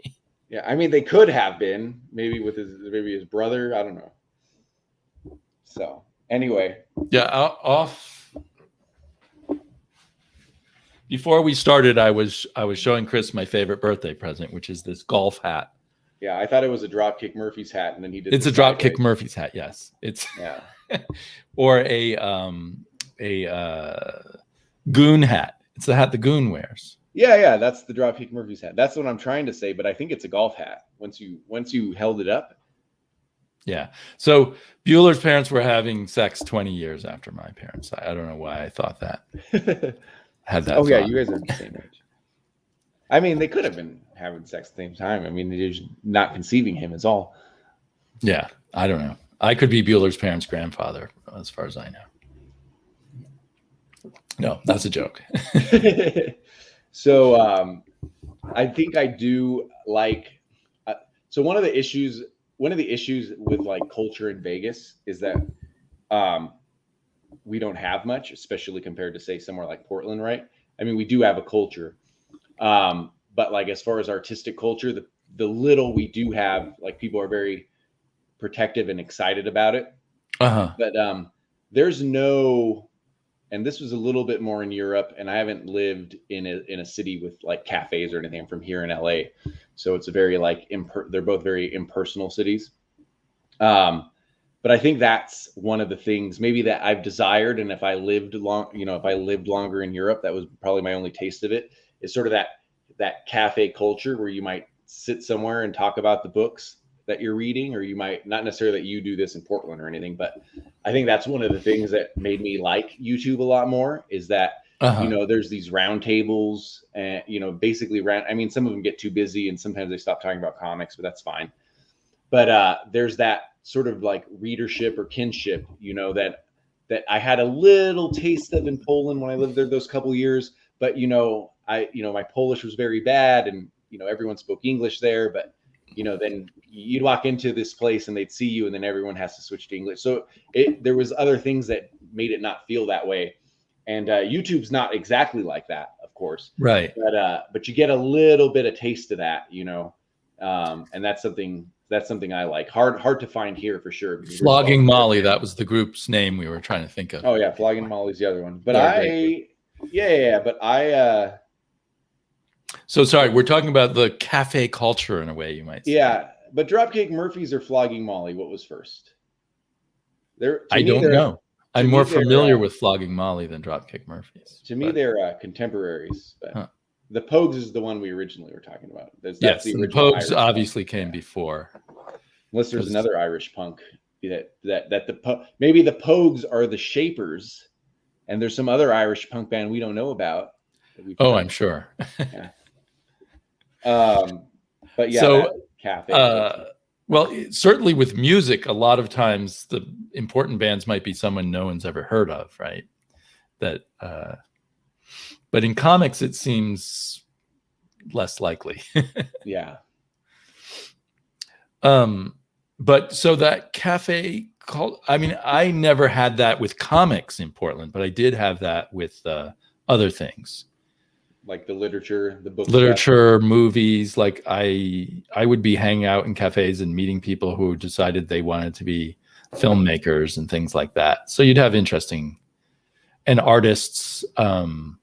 Yeah, I mean they could have been maybe with his brother. I don't know. So anyway, yeah. Before we started, I was showing Chris my favorite birthday present, which is this golf hat. Yeah, I thought it was a Dropkick Murphys hat, and then he did. It's a Dropkick Murphys hat. Yes, it's or a goon hat. It's the hat the goon wears. Yeah, that's the Dropkick Murphys hat. That's what I'm trying to say, but I think it's a golf hat. Once you held it up. Yeah. So Bueller's parents were having sex 20 years after my parents. I don't know why I thought that. Had that. Oh, yeah, you guys are the same age. I mean, they could have been having sex at the same time. I mean, they're just not conceiving him is all. Yeah, I don't know. I could be Bueller's parents' grandfather, as far as I know. No, that's a joke. So I think I do like. So one of the issues with like culture in Vegas is that we don't have much, especially compared to say somewhere like Portland, right? I mean, we do have a culture, but like as far as artistic culture, the little we do have, like people are very protective and excited about it. But there's no, and this was a little bit more in Europe, and I haven't lived in a city with like cafes or anything. I'm from here in LA, so it's a very like they're both very impersonal cities. But I think that's one of the things maybe that I've desired, and if I lived longer in Europe, that was probably my only taste of it. Is sort of that cafe culture where you might sit somewhere and talk about the books that you're reading, or you might not necessarily that you do this in Portland or anything, but I think that's one of the things that made me like YouTube a lot more is that, there's these round tables and, basically I mean, some of them get too busy and sometimes they stop talking about comics, but that's fine. but there's that sort of like readership or kinship, that I had a little taste of in Poland when I lived there those couple years. But my Polish was very bad, and everyone spoke English there. But then you'd walk into this place and they'd see you, and then everyone has to switch to English. So there was other things that made it not feel that way. And YouTube's not exactly like that, of course. Right. But you get a little bit of taste of that, and that's something I like. Hard to find here for sure. Flogging Molly, that was the group's name we were trying to think of. Oh yeah, Flogging Molly's the other one. But So sorry, we're talking about the cafe culture in a way, you might say. Yeah, but Dropkick Murphys or Flogging Molly, what was first? I don't know. I'm more familiar with Flogging Molly than Dropkick Murphys. To me, they're contemporaries. But the Pogues is the one we originally were talking about. That's the Pogues Irish obviously came before. Unless there's another Irish punk maybe the Pogues are the Shapers, and there's some other Irish punk band we don't know about. I'm sure. Yeah. But yeah, so cafe. Well, certainly with music, a lot of times the important bands might be someone no one's ever heard of, right? But in comics, it seems less likely. Yeah. But so that cafe I never had that with comics in Portland, but I did have that with other things. Like the literature, the book, movies. Like I would be hanging out in cafes and meeting people who decided they wanted to be filmmakers and things like that. So you'd have interesting and artists, and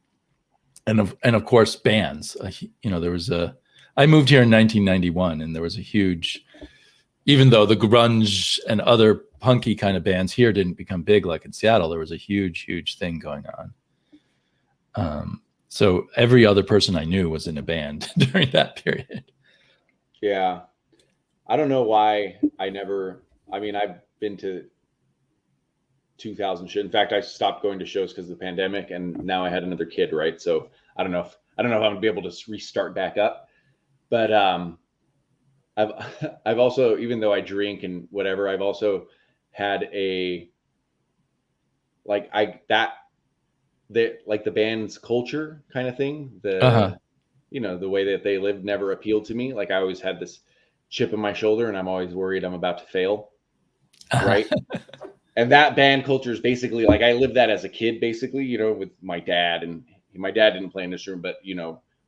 of course bands. There was I moved here in 1991, and there was a huge, even though the grunge and other punky kind of bands here didn't become big like in Seattle, there was a huge thing going on. So every other person I knew was in a band during that period. Yeah. I don't know why I've been to 2,000 shows. In fact, I stopped going to shows because of the pandemic, and now I had another kid, right? So I don't know if I'm gonna be able to restart back up. But I've also, even though I drink and whatever, I've also had the band's culture kind of thing, the way that they lived never appealed to me. Like I always had this chip on my shoulder, and I'm always worried I'm about to fail. Right. And that band culture is basically like, I lived that as a kid, basically, with my dad, and my dad didn't play in this room, but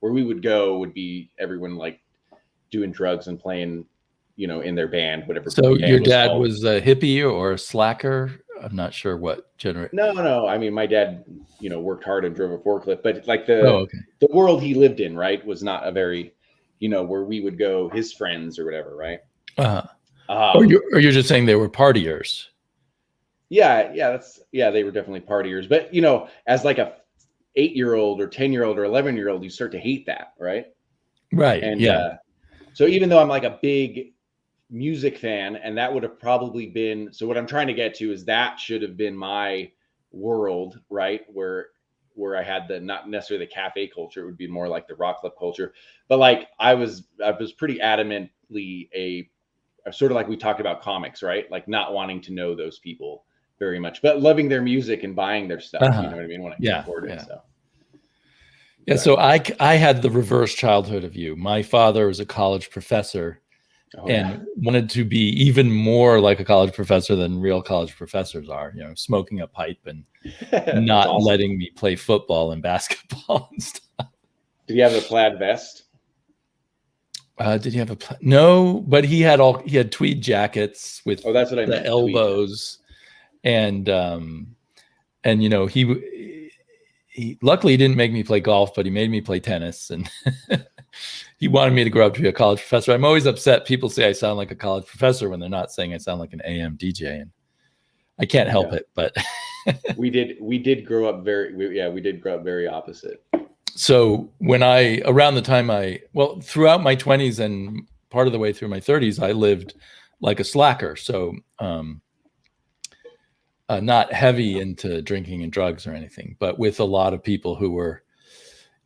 where we would go would be everyone like doing drugs and playing, in their band, whatever. So your dad was a hippie or a slacker? I'm not sure what generation. No. I mean, my dad, worked hard and drove a forklift, but like the world he lived in, right, was not a very, where we would go, his friends or whatever, right? Or you're just saying they were partiers. Yeah, they were definitely partiers. But as like a 8-year-old or 10-year-old or 11-year-old, you start to hate that, right? Right. And so even though I'm like a big music fan, and that would have probably been, so what I'm trying to get to is that should have been my world, right? Where I had not necessarily the cafe culture, it would be more like the rock club culture. But like I was pretty adamantly a sort of like we talked about comics, right? Like not wanting to know those people very much, but loving their music and buying their stuff. You know what I mean? When I can afford it. So. Yeah. So I had the reverse childhood of you. My father was a college professor and wanted to be even more like a college professor than real college professors are, smoking a pipe and not letting me play football and basketball and stuff. Did he have a plaid vest? Did he have no, but he had tweed jackets with that's what I meant, elbows. And he luckily didn't make me play golf, but he made me play tennis, and he wanted me to grow up to be a college professor. I'm always upset. People say I sound like a college professor when they're not saying I sound like an AM DJ, and I can't help it. But we did grow up very opposite. So throughout my 20s and part of the way through my 30s, I lived like a slacker. So, not heavy into drinking and drugs or anything, but with a lot of people who were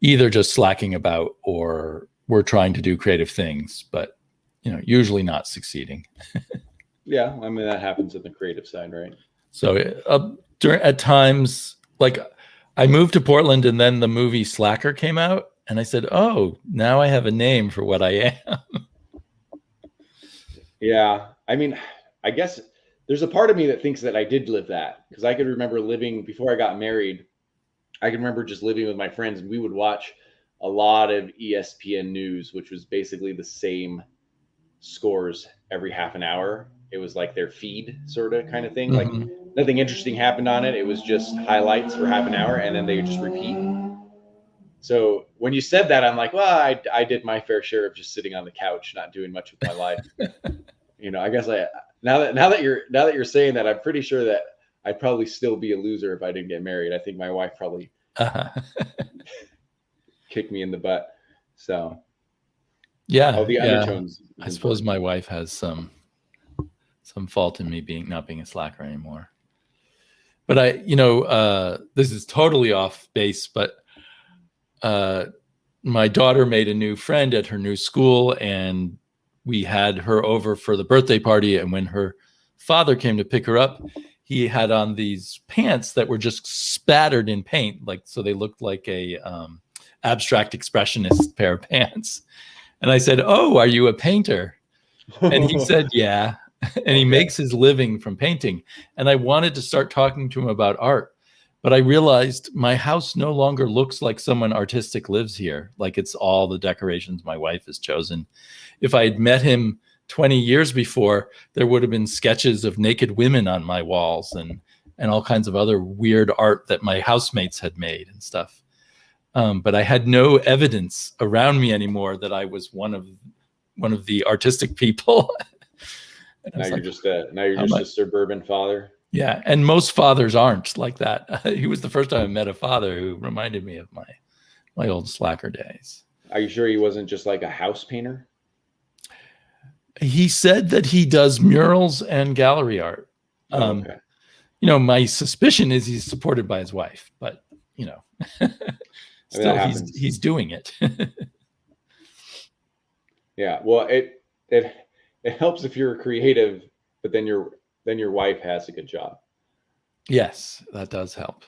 either just slacking about or were trying to do creative things. But, usually not succeeding. Yeah, I mean that happens in the creative side, right? So at times, like I moved to Portland, and then the movie Slacker came out, and I said, "Oh, now I have a name for what I am." Yeah, I mean, I guess there's a part of me that thinks that I did live that, because I could remember living before I got married. I can remember just living with my friends, and we would watch a lot of ESPN news, which was basically the same scores every half an hour. It was like their feed sort of kind of thing. Like Mhm. nothing interesting happened on it. It was just highlights for half an hour, and then they would just repeat. So when you said that, I'm like, well, I did my fair share of just sitting on the couch, not doing much with my life. I guess now that you're saying that, I'm pretty sure that I'd probably still be a loser if I didn't get married. I think my wife probably kicked me in the butt. So yeah, the undertones. I suppose my wife has some fault in me not being a slacker anymore. But this is totally off base, but my daughter made a new friend at her new school, and we had her over for the birthday party. And when her father came to pick her up, he had on these pants that were just spattered in paint, so they looked like a abstract expressionist pair of pants. And I said, "Oh, are you a painter?" And he said, "Yeah." And he makes his living from painting. And I wanted to start talking to him about art, but I realized my house no longer looks like someone artistic lives here. Like it's all the decorations my wife has chosen. If I had met him 20 years before, there would have been sketches of naked women on my walls and all kinds of other weird art that my housemates had made and stuff. But I had no evidence around me anymore that I was one of the artistic people. Now you're just a suburban father. Yeah, and most fathers aren't like that. He was the first time I met a father who reminded me of my old slacker days. Are you sure he wasn't just like a house painter? He said that he does murals and gallery art. Okay. My suspicion is he's supported by his wife, but still he's doing it. Yeah, well, it helps if you're a creative, but then your wife has a good job. Yes, that does help.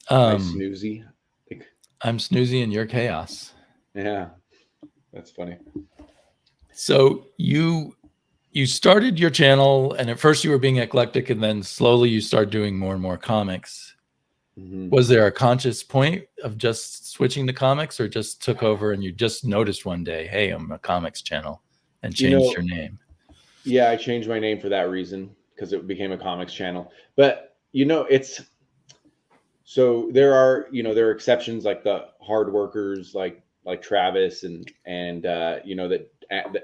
Snoozy. I'm snoozy and you're chaos. Yeah, that's funny. So you started your channel, and at first you were being eclectic, and then slowly you started doing more and more comics. Mm-hmm. Was there a conscious point of just switching to comics, or just took over and you just noticed one day, hey, I'm a comics channel, and changed your name? Yeah, I changed my name for that reason, because it became a comics channel. But it's so there are exceptions, like the hard workers like Travis and that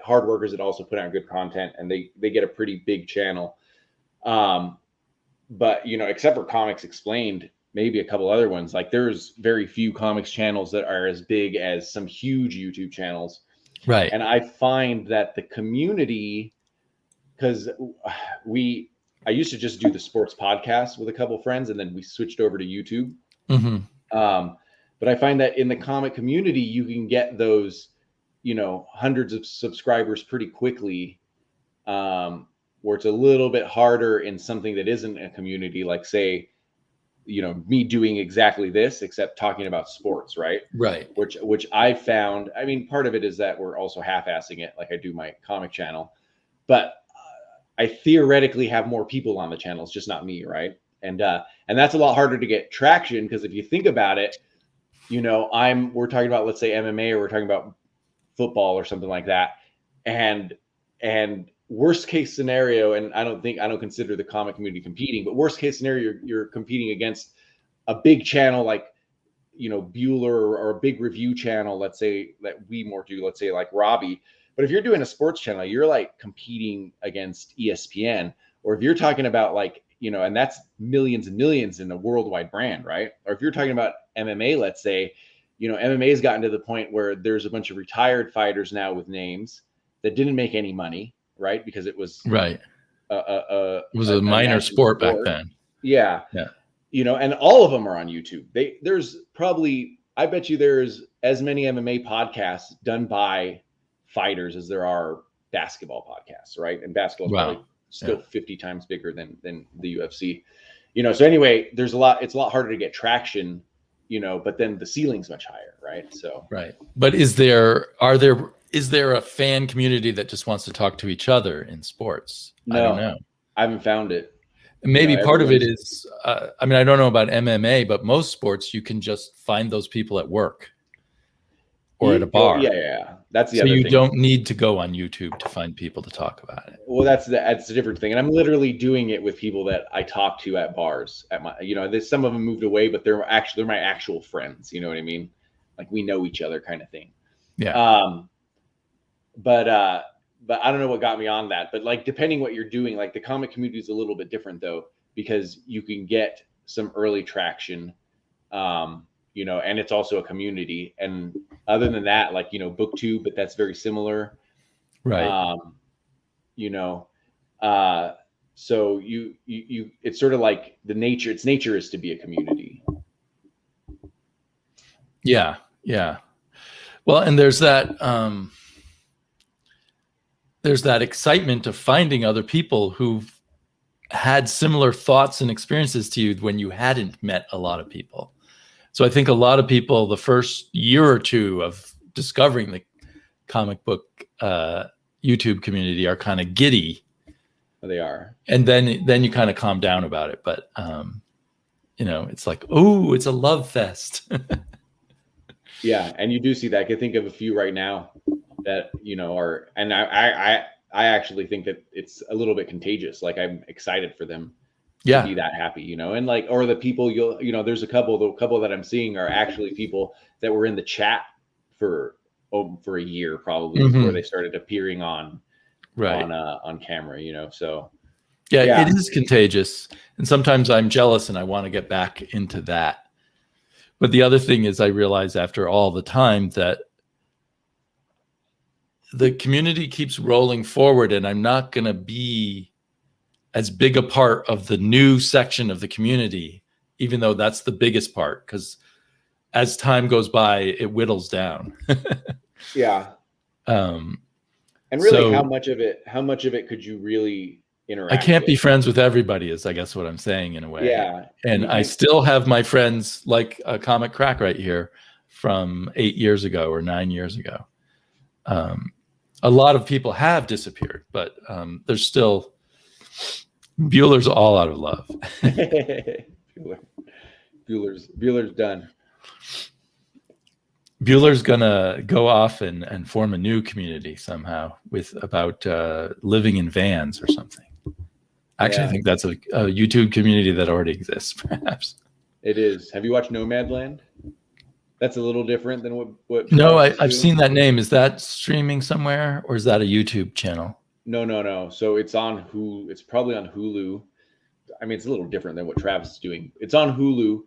hard workers that also put out good content, and they get a pretty big channel. But except for Comics Explained, maybe a couple other ones, like there's very few comics channels that are as big as some huge YouTube channels. Right. And I find that the community, because I used to just do the sports podcast with a couple of friends, and then we switched over to YouTube. Mm-hmm. But I find that in the comic community, you can get those, hundreds of subscribers pretty quickly, where it's a little bit harder in something that isn't a community, like say, me doing exactly this, except talking about sports, right? Right. Which I found, I mean, part of it is that we're also half-assing it, like I do my comic channel, but I theoretically have more people on the channel. It's just not me, right? And that's a lot harder to get traction, because if you think about it, we're talking about, let's say, MMA, or we're talking about football or something like that, and worst case scenario, and I don't consider the comic community competing, but worst case scenario, you're competing against a big channel like Bueller, or a big review channel, let's say, that we more do, let's say like Robbie. But if you're doing a sports channel, you're like competing against ESPN, or if you're talking about like, and that's millions and millions in a worldwide brand, right? Or if you're talking about MMA, let's say, MMA has gotten to the point where there's a bunch of retired fighters now with names that didn't make any money, right? Because it was right. It was a minor sport back then. Yeah. And all of them are on YouTube. There's probably I bet you there's as many MMA podcasts done by fighters as there are basketball podcasts, right? And basketball is Wow. probably still 50 times bigger than the UFC. So anyway, it's a lot harder to get traction, but then the ceiling's much higher, right? So right. But is there a fan community that just wants to talk to each other in sports? no, I don't know. I haven't found it. Maybe part of it Everyone's is, I mean, I don't know about MMA, but most sports you can just find those people at work or at a bar. Yeah. That's the So other you thing. don't need to go on YouTube to find people to talk about it. Well, that's a different thing, and I'm literally doing it with people that I talk to at bars. At my, there's some of them moved away, but they're my actual friends. You know what I mean? Like we know each other, kind of thing. Yeah. But I don't know what got me on that. But like, depending what you're doing, like the comic community is a little bit different though, because you can get some early traction, and it's also a community. And other than that, like BookTube, but that's very similar. Right. So you it's sort of like its nature is to be a community. Yeah. Well, and there's that excitement of finding other people who've had similar thoughts and experiences to you when you hadn't met a lot of people. So I think a lot of people, the first year or two of discovering the comic book YouTube community, are kind of giddy. They are. And then you kind of calm down about it. But, it's like, oh, it's a love fest. Yeah. And you do see that. I can think of a few right now that, are, and I actually think that it's a little bit contagious. Like I'm excited for them to be that happy, and like, or the people there's a couple that I'm seeing are actually people that were in the chat for a year probably before they started appearing on camera, so yeah, it is contagious. And sometimes I'm jealous and I want to get back into that. But the other thing is I realize after all the time that the community keeps rolling forward and I'm not going to be as big a part of the new section of the community, even though that's the biggest part, because as time goes by, it whittles down. Yeah. And really, how much of it could you really interact I can't with? be friends with everybody is, I guess, what I'm saying in a way. Yeah. And I still have my friends like a Comic Crack right here from 8 years ago or 9 years ago. A lot of people have disappeared, but there's still Bueller's all out of love. Bueller's done. Bueller's gonna go off and form a new community somehow about living in vans or something. Actually, I think that's a YouTube community that already exists, perhaps. It is. Have you watched Nomadland? That's a little different than what. No, I've seen that name. Is that streaming somewhere, or is that a YouTube channel? No. So it's on Hulu. It's probably on Hulu. I mean, it's a little different than what Travis is doing. It's on Hulu,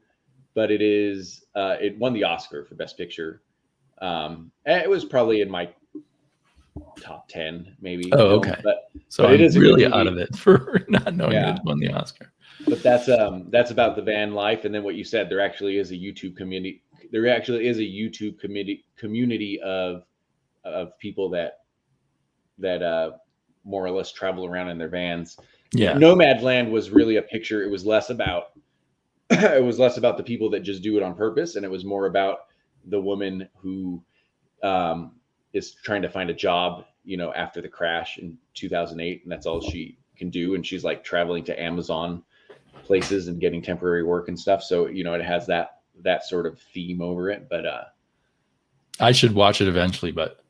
but it is. It won the Oscar for Best Picture. And it was probably in my top 10, maybe. Oh, okay. But it is really out of it for not knowing it won the Oscar. But that's about the van life, and then what you said. There actually is a YouTube community. There actually is a YouTube community of people that more or less travel around in their vans. Yeah. Nomadland was really a picture. It was less about the people that just do it on purpose, and it was more about the woman who is trying to find a job, after the crash in 2008, and that's all she can do. And she's like traveling to Amazon places and getting temporary work and stuff. So, it has that sort of theme over it. But I should watch it eventually. But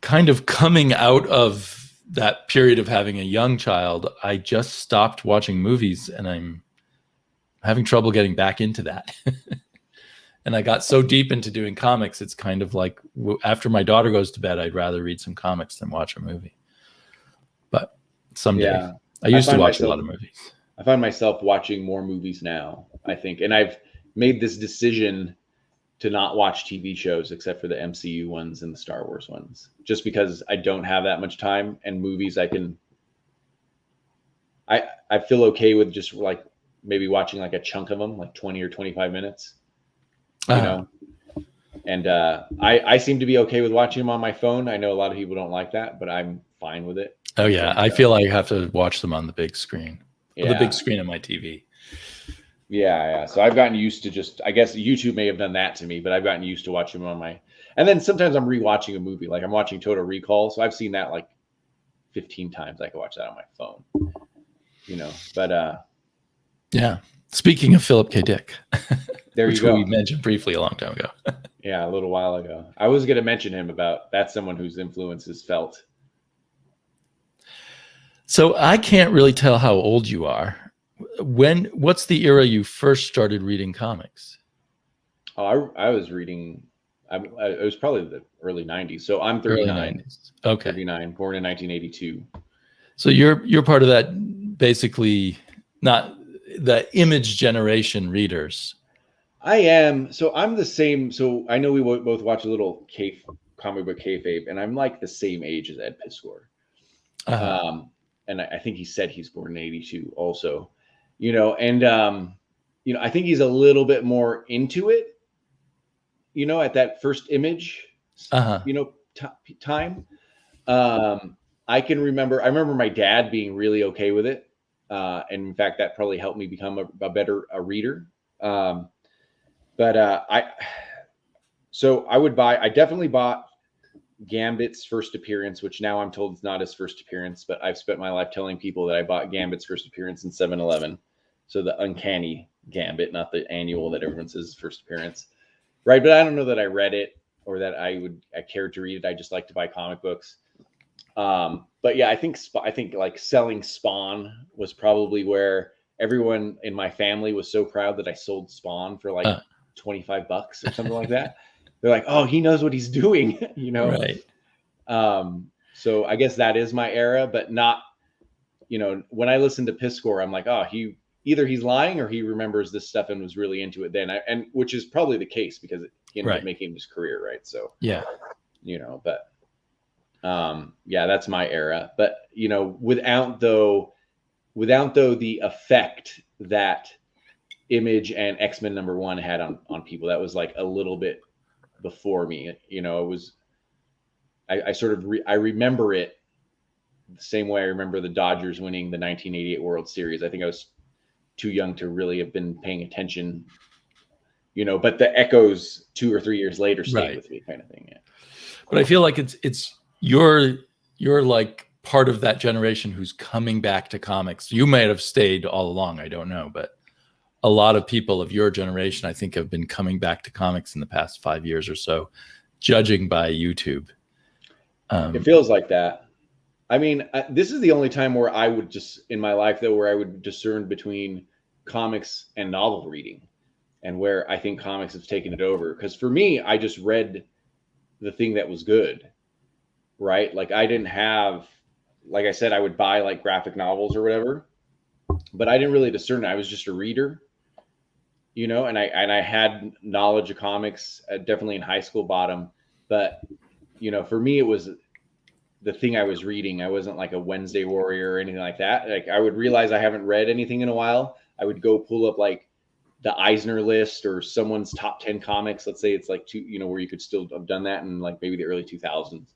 kind of coming out of that period of having a young child, I just stopped watching movies, and I'm having trouble getting back into that. And I got so deep into doing comics, it's kind of like after my daughter goes to bed, I'd rather read some comics than watch a movie. But someday. I used to watch a lot of movies. I find myself watching more movies now, I think. And I've made this decision to not watch TV shows except for the MCU ones and the Star Wars ones, just because I don't have that much time. And movies, I feel okay with just like maybe watching like a chunk of them, like 20 or 25 minutes, Uh-huh. know. And I seem to be okay with watching them on my phone. I know a lot of people don't like that, but I'm fine with it. Oh yeah, I feel like I have to watch them on the big screen, the big screen of my TV. Yeah. So I've gotten used to just, I guess YouTube may have done that to me, but I've gotten used to watching them on my, and then sometimes I'm rewatching a movie. Like I'm watching Total Recall. So I've seen that like 15 times. I can watch that on my phone, but yeah. Speaking of Philip K. Dick, there which you go. We mentioned briefly a long time ago. Yeah, a little while ago. I was going to mention him about that's someone whose influence is felt. So I can't really tell how old you are. What's the era you first started reading comics? Oh, I was reading. It was probably the early 90s. So I'm 39. Okay. 39, born in 1982. So you're part of that, basically, not the Image generation readers. I am. So I'm the same. So I know we both watch a little comic book kayfabe, and I'm like the same age as Ed Piskor. And I think he said he's born in 82 also, and I think he's a little bit more into it, at that first Image, time. I remember my dad being really okay with it. And in fact, that probably helped me become a better reader. I definitely bought Gambit's first appearance, which now I'm told is not his first appearance, but I've spent my life telling people that I bought Gambit's first appearance in 7-Eleven. So the uncanny Gambit, not the annual that everyone says is first appearance. Right. But I don't know that I read it or that I cared to read it. I just like to buy comic books. But yeah, I think like selling Spawn was probably where everyone in my family was so proud that I sold Spawn for like $25 or something like that. They're like, oh, he knows what he's doing, Right. So I guess that is my era, but not, when I listen to Piskor, I'm like, oh, he's lying or he remembers this stuff and was really into it then. And which is probably the case because he ended up making his career. Right. So, yeah, but yeah, that's my era. But, without though the effect that Image and X-Men #1 had on people, that was like a little bit before me. It was, I remember it the same way I remember the Dodgers winning the 1988 World Series. I think I was too young to really have been paying attention, but the echoes 2 or 3 years later stayed with me, kind of thing. Yeah. But I feel like you're like part of that generation who's coming back to comics. You might have stayed all along, I don't know, but a lot of people of your generation, I think, have been coming back to comics in the past 5 years or so, judging by YouTube. It feels like that. I mean, this is the only time where I would in my life, though, where I would discern between comics and novel reading and where I think comics have taken it over. Because for me, I just read the thing that was good, right? Like I didn't have, like I said, I would buy like graphic novels or whatever, but I didn't really discern it. I was just a reader, and I had knowledge of comics, definitely in high school bottom. But, for me, it was the thing I was reading. I wasn't like a Wednesday Warrior or anything like that. Like I would realize I haven't read anything in a while. I would go pull up like the Eisner list or someone's top 10 comics. Let's say it's like where you could still have done that in like maybe the early 2000s.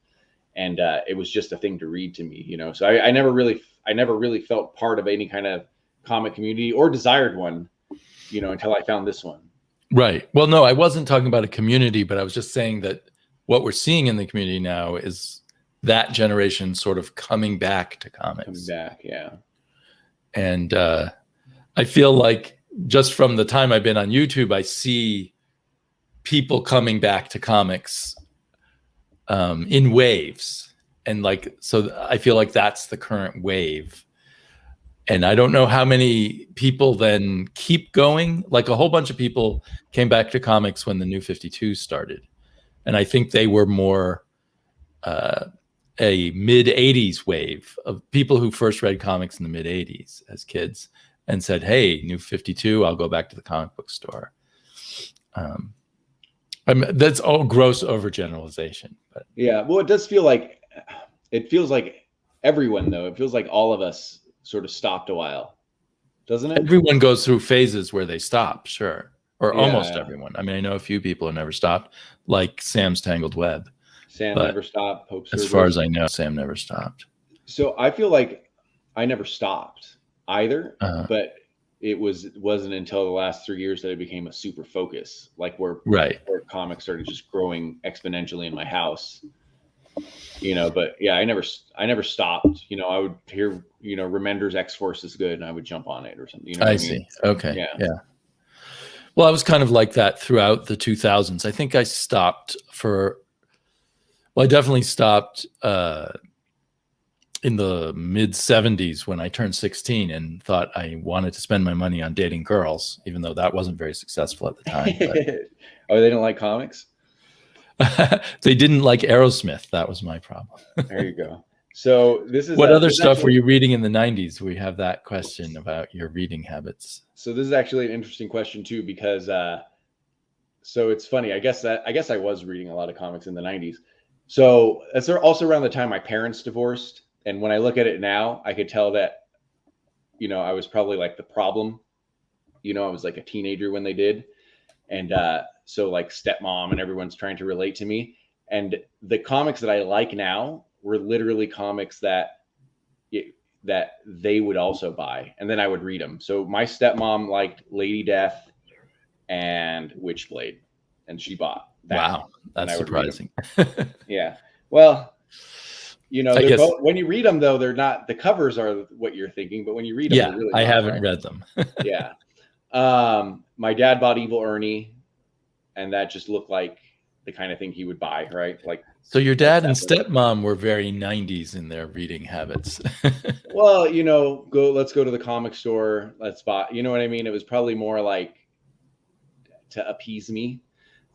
And it was just a thing to read to me, So I never really felt part of any kind of comic community or desired one, until I found this one. Right. Well, no, I wasn't talking about a community, but I was just saying that what we're seeing in the community now is that generation sort of coming back to comics. Coming back, yeah. And I feel like just from the time I've been on YouTube, I see people coming back to comics in waves. And like, so I feel like that's the current wave. And I don't know how many people then keep going. Like a whole bunch of people came back to comics when the New 52 started. And I think they were more a mid-'80s wave of people who first read comics in the mid-'80s as kids and said, hey, New 52, I'll go back to the comic book store. That's all gross overgeneralization. But yeah, well, it does feel like, everyone, though, it feels like all of us sort of stopped a while doesn't it? Everyone goes through phases where they stop, sure. Or almost Yeah. everyone. I mean, I know a few people who never stopped, like Sam's Tangled Web. Sam But never stopped. Hope as far servers. as I know, Sam never stopped. So I feel like I never stopped either, Uh, but it wasn't until the last 3 years that it became a super focus, like where comics started just growing exponentially in my house. But yeah, I never stopped. I would hear, Remender's X-Force is good, and I would jump on it or something. You know what I see. mean? Okay. Yeah. Well, I was kind of like that throughout the 2000s. I think I stopped I definitely stopped in the mid 70s when I turned 16 and thought I wanted to spend my money on dating girls, even though that wasn't very successful at the time. Oh, they don't like comics? They didn't like Aerosmith. That was my problem. There you go. So what other stuff were you reading in the 90s? We have that question about your reading habits. So this is actually an interesting question too, because so it's funny. I guess I was reading a lot of comics in the 90s. So that's also around the time my parents divorced. And when I look at it now, I could tell that, I was probably like the problem. I was like a teenager when they did. And so like stepmom and everyone's trying to relate to me. And the comics that I like now were literally comics that they would also buy. And then I would read them. So my stepmom liked Lady Death and Witchblade. And she bought that. Wow, that's surprising. Yeah. Well, I guess, when you read them, though, they're not, the covers are what you're thinking, but when you read them, they're really I not, haven't read them. Yeah. My dad bought Evil Ernie, and that just looked like the kind of thing he would buy, right? Like, so your dad and stepmom were very 90s in their reading habits. Well, let's go to the comic store. Let's buy, you know what I mean? It was probably more like to appease me.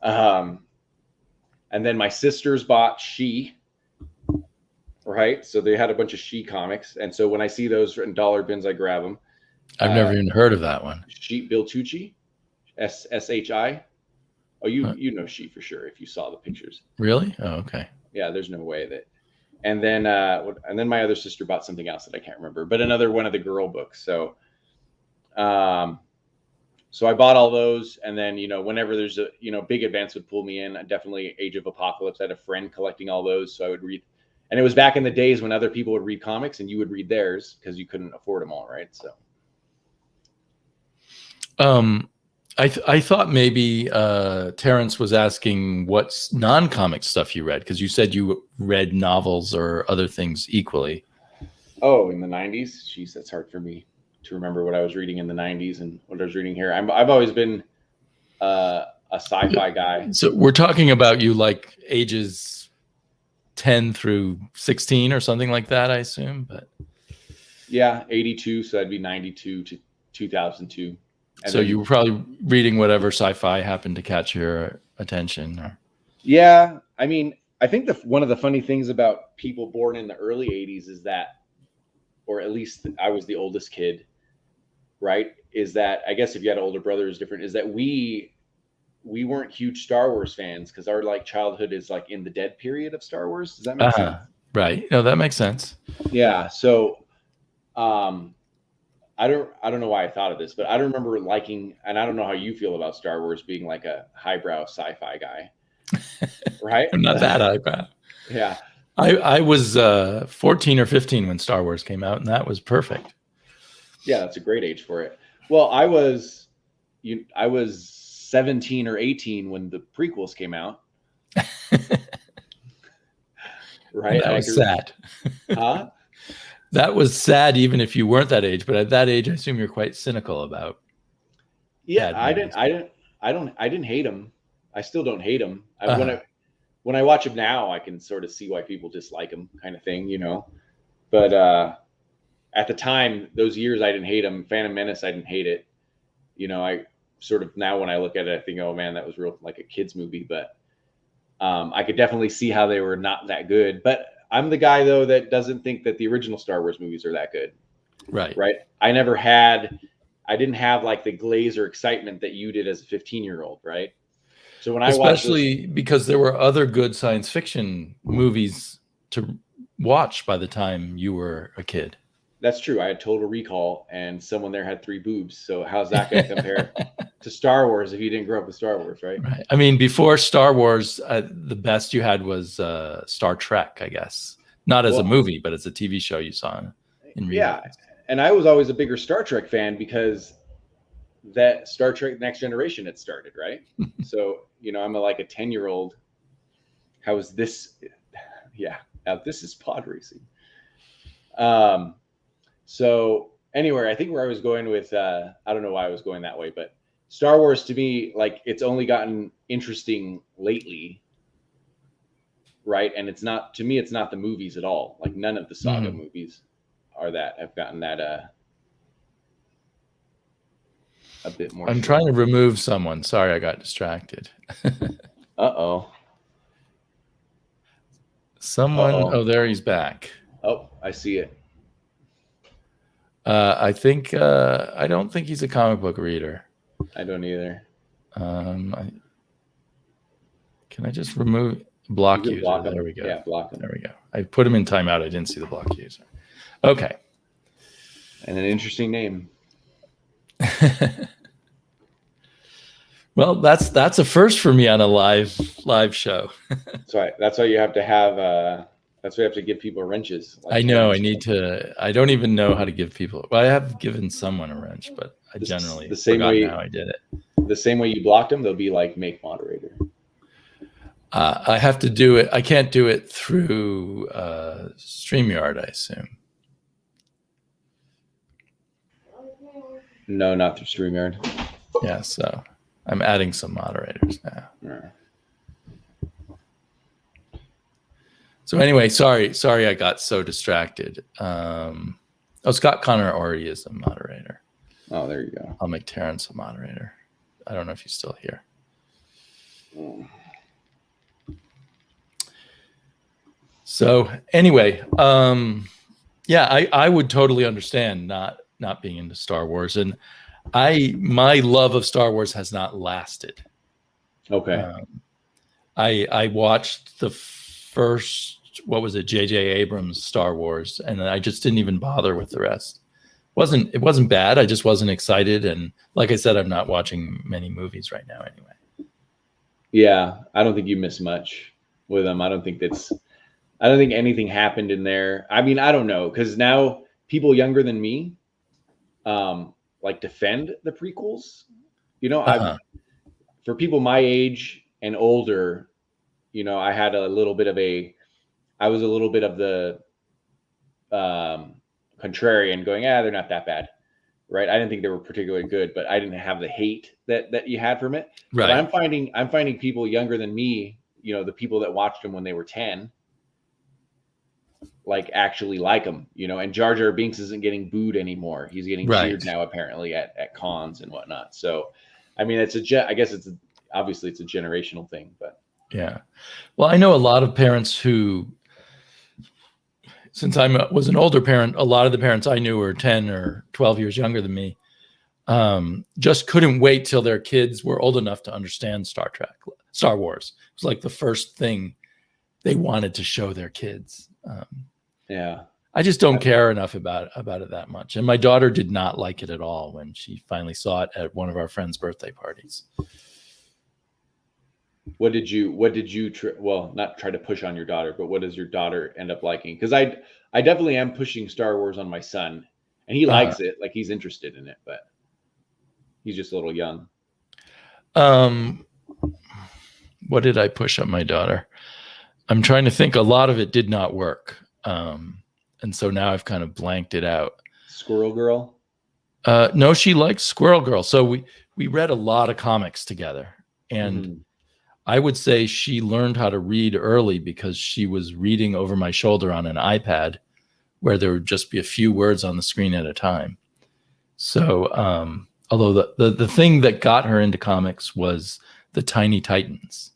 And then my sisters bought She, right? So they had a bunch of She comics. And so when I see those in dollar bins, I grab them. I've never even heard of that one. She, Bill Tucci, SSHI. Oh, you know She for sure if you saw the pictures. Really? Oh, okay. Yeah, there's no way that. And then my other sister bought something else that I can't remember, but another one of the girl books. So, so I bought all those, and then whenever there's a big advance would pull me in. Definitely Age of Apocalypse. I had a friend collecting all those, so I would read. And it was back in the days when other people would read comics and you would read theirs because you couldn't afford them all, right? So. I thought maybe Terrence was asking what non-comic stuff you read, because you said you read novels or other things equally. Oh, in the 90s? Jeez, that's hard for me to remember what I was reading in the 90s and what I was reading here. I've always been a sci-fi guy. So we're talking about you like ages 10 through 16 or something like that, I assume. But yeah, 82, so that'd be 92 to 2002. And so you were probably reading whatever sci-fi happened to catch your attention. Or... Yeah, I mean, I think one of the funny things about people born in the early 80s is that, or at least I was the oldest kid, right? Is that, I guess if you had an older brother, is different, is that we weren't huge Star Wars fans because our like childhood is like in the dead period of Star Wars. Does that make sense? Right. No, that makes sense. Yeah. So, I don't know why I thought of this, but I don't remember liking, and I don't know how you feel about Star Wars being like a highbrow sci-fi guy, right? I'm not that highbrow. Yeah. I was 14 or 15 when Star Wars came out, and that was perfect. Yeah, that's a great age for it. Well, I was 17 or 18 when the prequels came out. Right? That was sad. Huh? That was sad, even if you weren't that age. But at that age, I assume you're quite cynical about. Yeah, I didn't hate them. I still don't hate them. When I watch them now, I can sort of see why people dislike them, kind of thing, But at the time, those years, I didn't hate them. Phantom Menace, I didn't hate it. I sort of now when I look at it, I think, oh man, that was real like a kid's movie. But I could definitely see how they were not that good. But I'm the guy though that doesn't think that the original Star Wars movies are that good. Right. I didn't have like the glaze or excitement that you did as a 15-year-old, right? So when especially because there were other good science fiction movies to watch by the time you were a kid. That's true. I had Total Recall, and someone there had 3 boobs. So how's that going to compare to Star Wars if you didn't grow up with Star Wars, right? Right. I mean, before Star Wars, the best you had was Star Trek, I guess. Not as a movie, but as a TV show you saw in yeah. reruns. And I was always a bigger Star Trek fan because that Star Trek Next Generation had started, right? So, I'm like a 10-year-old. How is this? Yeah. Now this is pod racing. So anyway, I think where I was going with, I don't know why I was going that way, but Star Wars to me, like, it's only gotten interesting lately, right? And it's not, to me, it's not the movies at all. Like, none of the saga movies have gotten that a bit more. I'm trying to remove someone. Sorry, I got distracted. Uh-oh. Someone. Uh-oh. Oh, there he's back. Oh, I see it. I think I don't think he's a comic book reader. I don't either. Can I just block user? Block there we go. Yeah, block him. There we go. I put him in timeout. I didn't see the block user. Okay. And an interesting name. Well, that's a first for me on a live show. That's why you have to have. That's why you have to give people wrenches. Like I know. I need to. I don't even know how to give people. Well, I have given someone a wrench, but I generally the same way how I did it. The same way you blocked them, they'll be like, make moderator. I have to do it. I can't do it through StreamYard, I assume. No, not through StreamYard. Yeah, so I'm adding some moderators now. Yeah. So anyway, sorry, I got so distracted. Scott Connor already is a moderator. Oh, there you go. I'll make Terrence a moderator. I don't know if he's still here. So anyway, I would totally understand not being into Star Wars, and my love of Star Wars has not lasted. Okay. I watched the first, what was it, J.J. Abrams Star Wars, and I just didn't even bother with the rest. It wasn't bad. I just wasn't excited, and like I said, I'm not watching many movies right now anyway. Yeah, I don't think you miss much with them. I don't think anything happened in there. I mean, I don't know, because now people younger than me like defend the prequels. For people my age and older, I had I was a little bit of the contrarian, going, they're not that bad, right? I didn't think they were particularly good, but I didn't have the hate that you had from it. Right. But I'm finding people younger than me, the people that watched them when they were 10, like actually like them, and Jar Jar Binks isn't getting booed anymore. He's getting cheered now, apparently at cons and whatnot. So, I mean, I guess obviously it's a generational thing, but yeah. Well, I know a lot of parents who, since I was an older parent, a lot of the parents I knew were 10 or 12 years younger than me, just couldn't wait till their kids were old enough to understand Star Wars. It was like the first thing they wanted to show their kids. Yeah, I just don't care enough about it that much. And my daughter did not like it at all when she finally saw it at one of our friends' birthday parties. What did you not try to push on your daughter, but what does your daughter end up liking? Because I definitely am pushing Star Wars on my son, and he likes it, like he's interested in it, but he's just a little young. What did I push on my daughter? I'm trying to think. A lot of it did not work. And so now I've kind of blanked it out. Squirrel Girl? No, she likes Squirrel Girl. So we read a lot of comics together. And I would say she learned how to read early because she was reading over my shoulder on an iPad where there would just be a few words on the screen at a time. So although the thing that got her into comics was the Tiny Titans.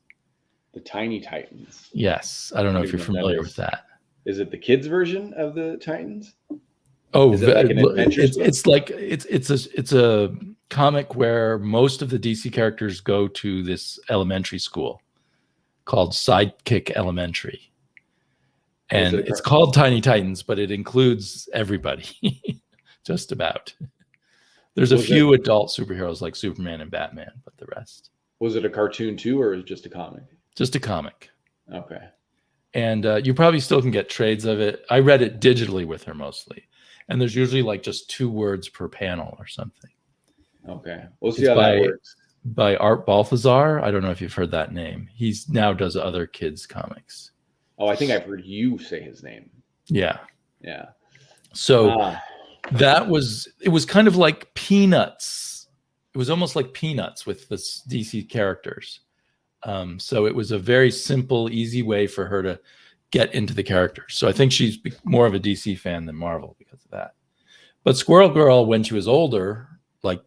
The Tiny Titans. Yes. I don't know if you're familiar with that. Is it the kids version of the Titans? Oh, is it like an adventure it's a comic where most of the DC characters go to this elementary school called Sidekick Elementary. And it's called Tiny Titans, but it includes everybody, just about. There's a few adult superheroes like Superman and Batman, but the rest. Was it a cartoon too, or was it just a comic? Just a comic. Okay. And you probably still can get trades of it. I read it digitally with her mostly. And there's usually like just 2 words per panel or something. Okay. We'll see how that works. By Art Balthazar. I don't know if you've heard that name. He's now does other kids' comics. Oh, I think I've heard you say his name. Yeah. Yeah. So it was kind of like Peanuts. It was almost like Peanuts with the DC characters. So it was a very simple, easy way for her to get into the characters. So I think she's more of a DC fan than Marvel because of that. But Squirrel Girl, when she was older, like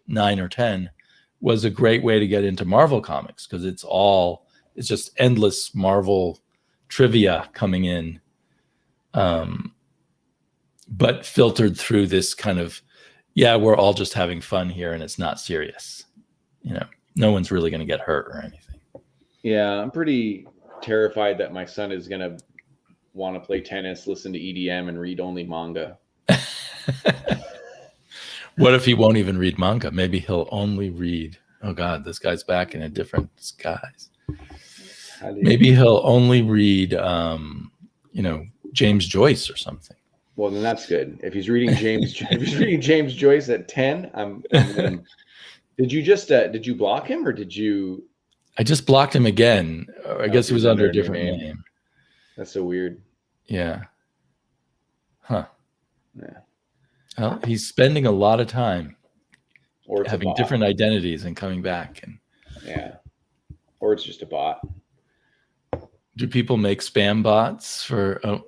9 or 10, was a great way to get into Marvel comics because it's just endless Marvel trivia coming in, but filtered through this kind of, we're all just having fun here and it's not serious. No one's really going to get hurt or anything. Yeah, I'm pretty terrified that my son is going to want to play tennis, listen to EDM, and read only manga. What if he won't even read manga? Maybe he'll only read, oh God, this guy's back in a different disguise. Maybe he'll only read, James Joyce or something. Well, then that's good. If he's reading James Joyce at 10, I'm Did you block him or did you? I just blocked him again. I guess he was under a different name. That's so weird. Yeah. Huh. Yeah. Well, he's spending a lot of time or having different identities and coming back. Yeah. Or it's just a bot. Do people make spam bots for? Oh,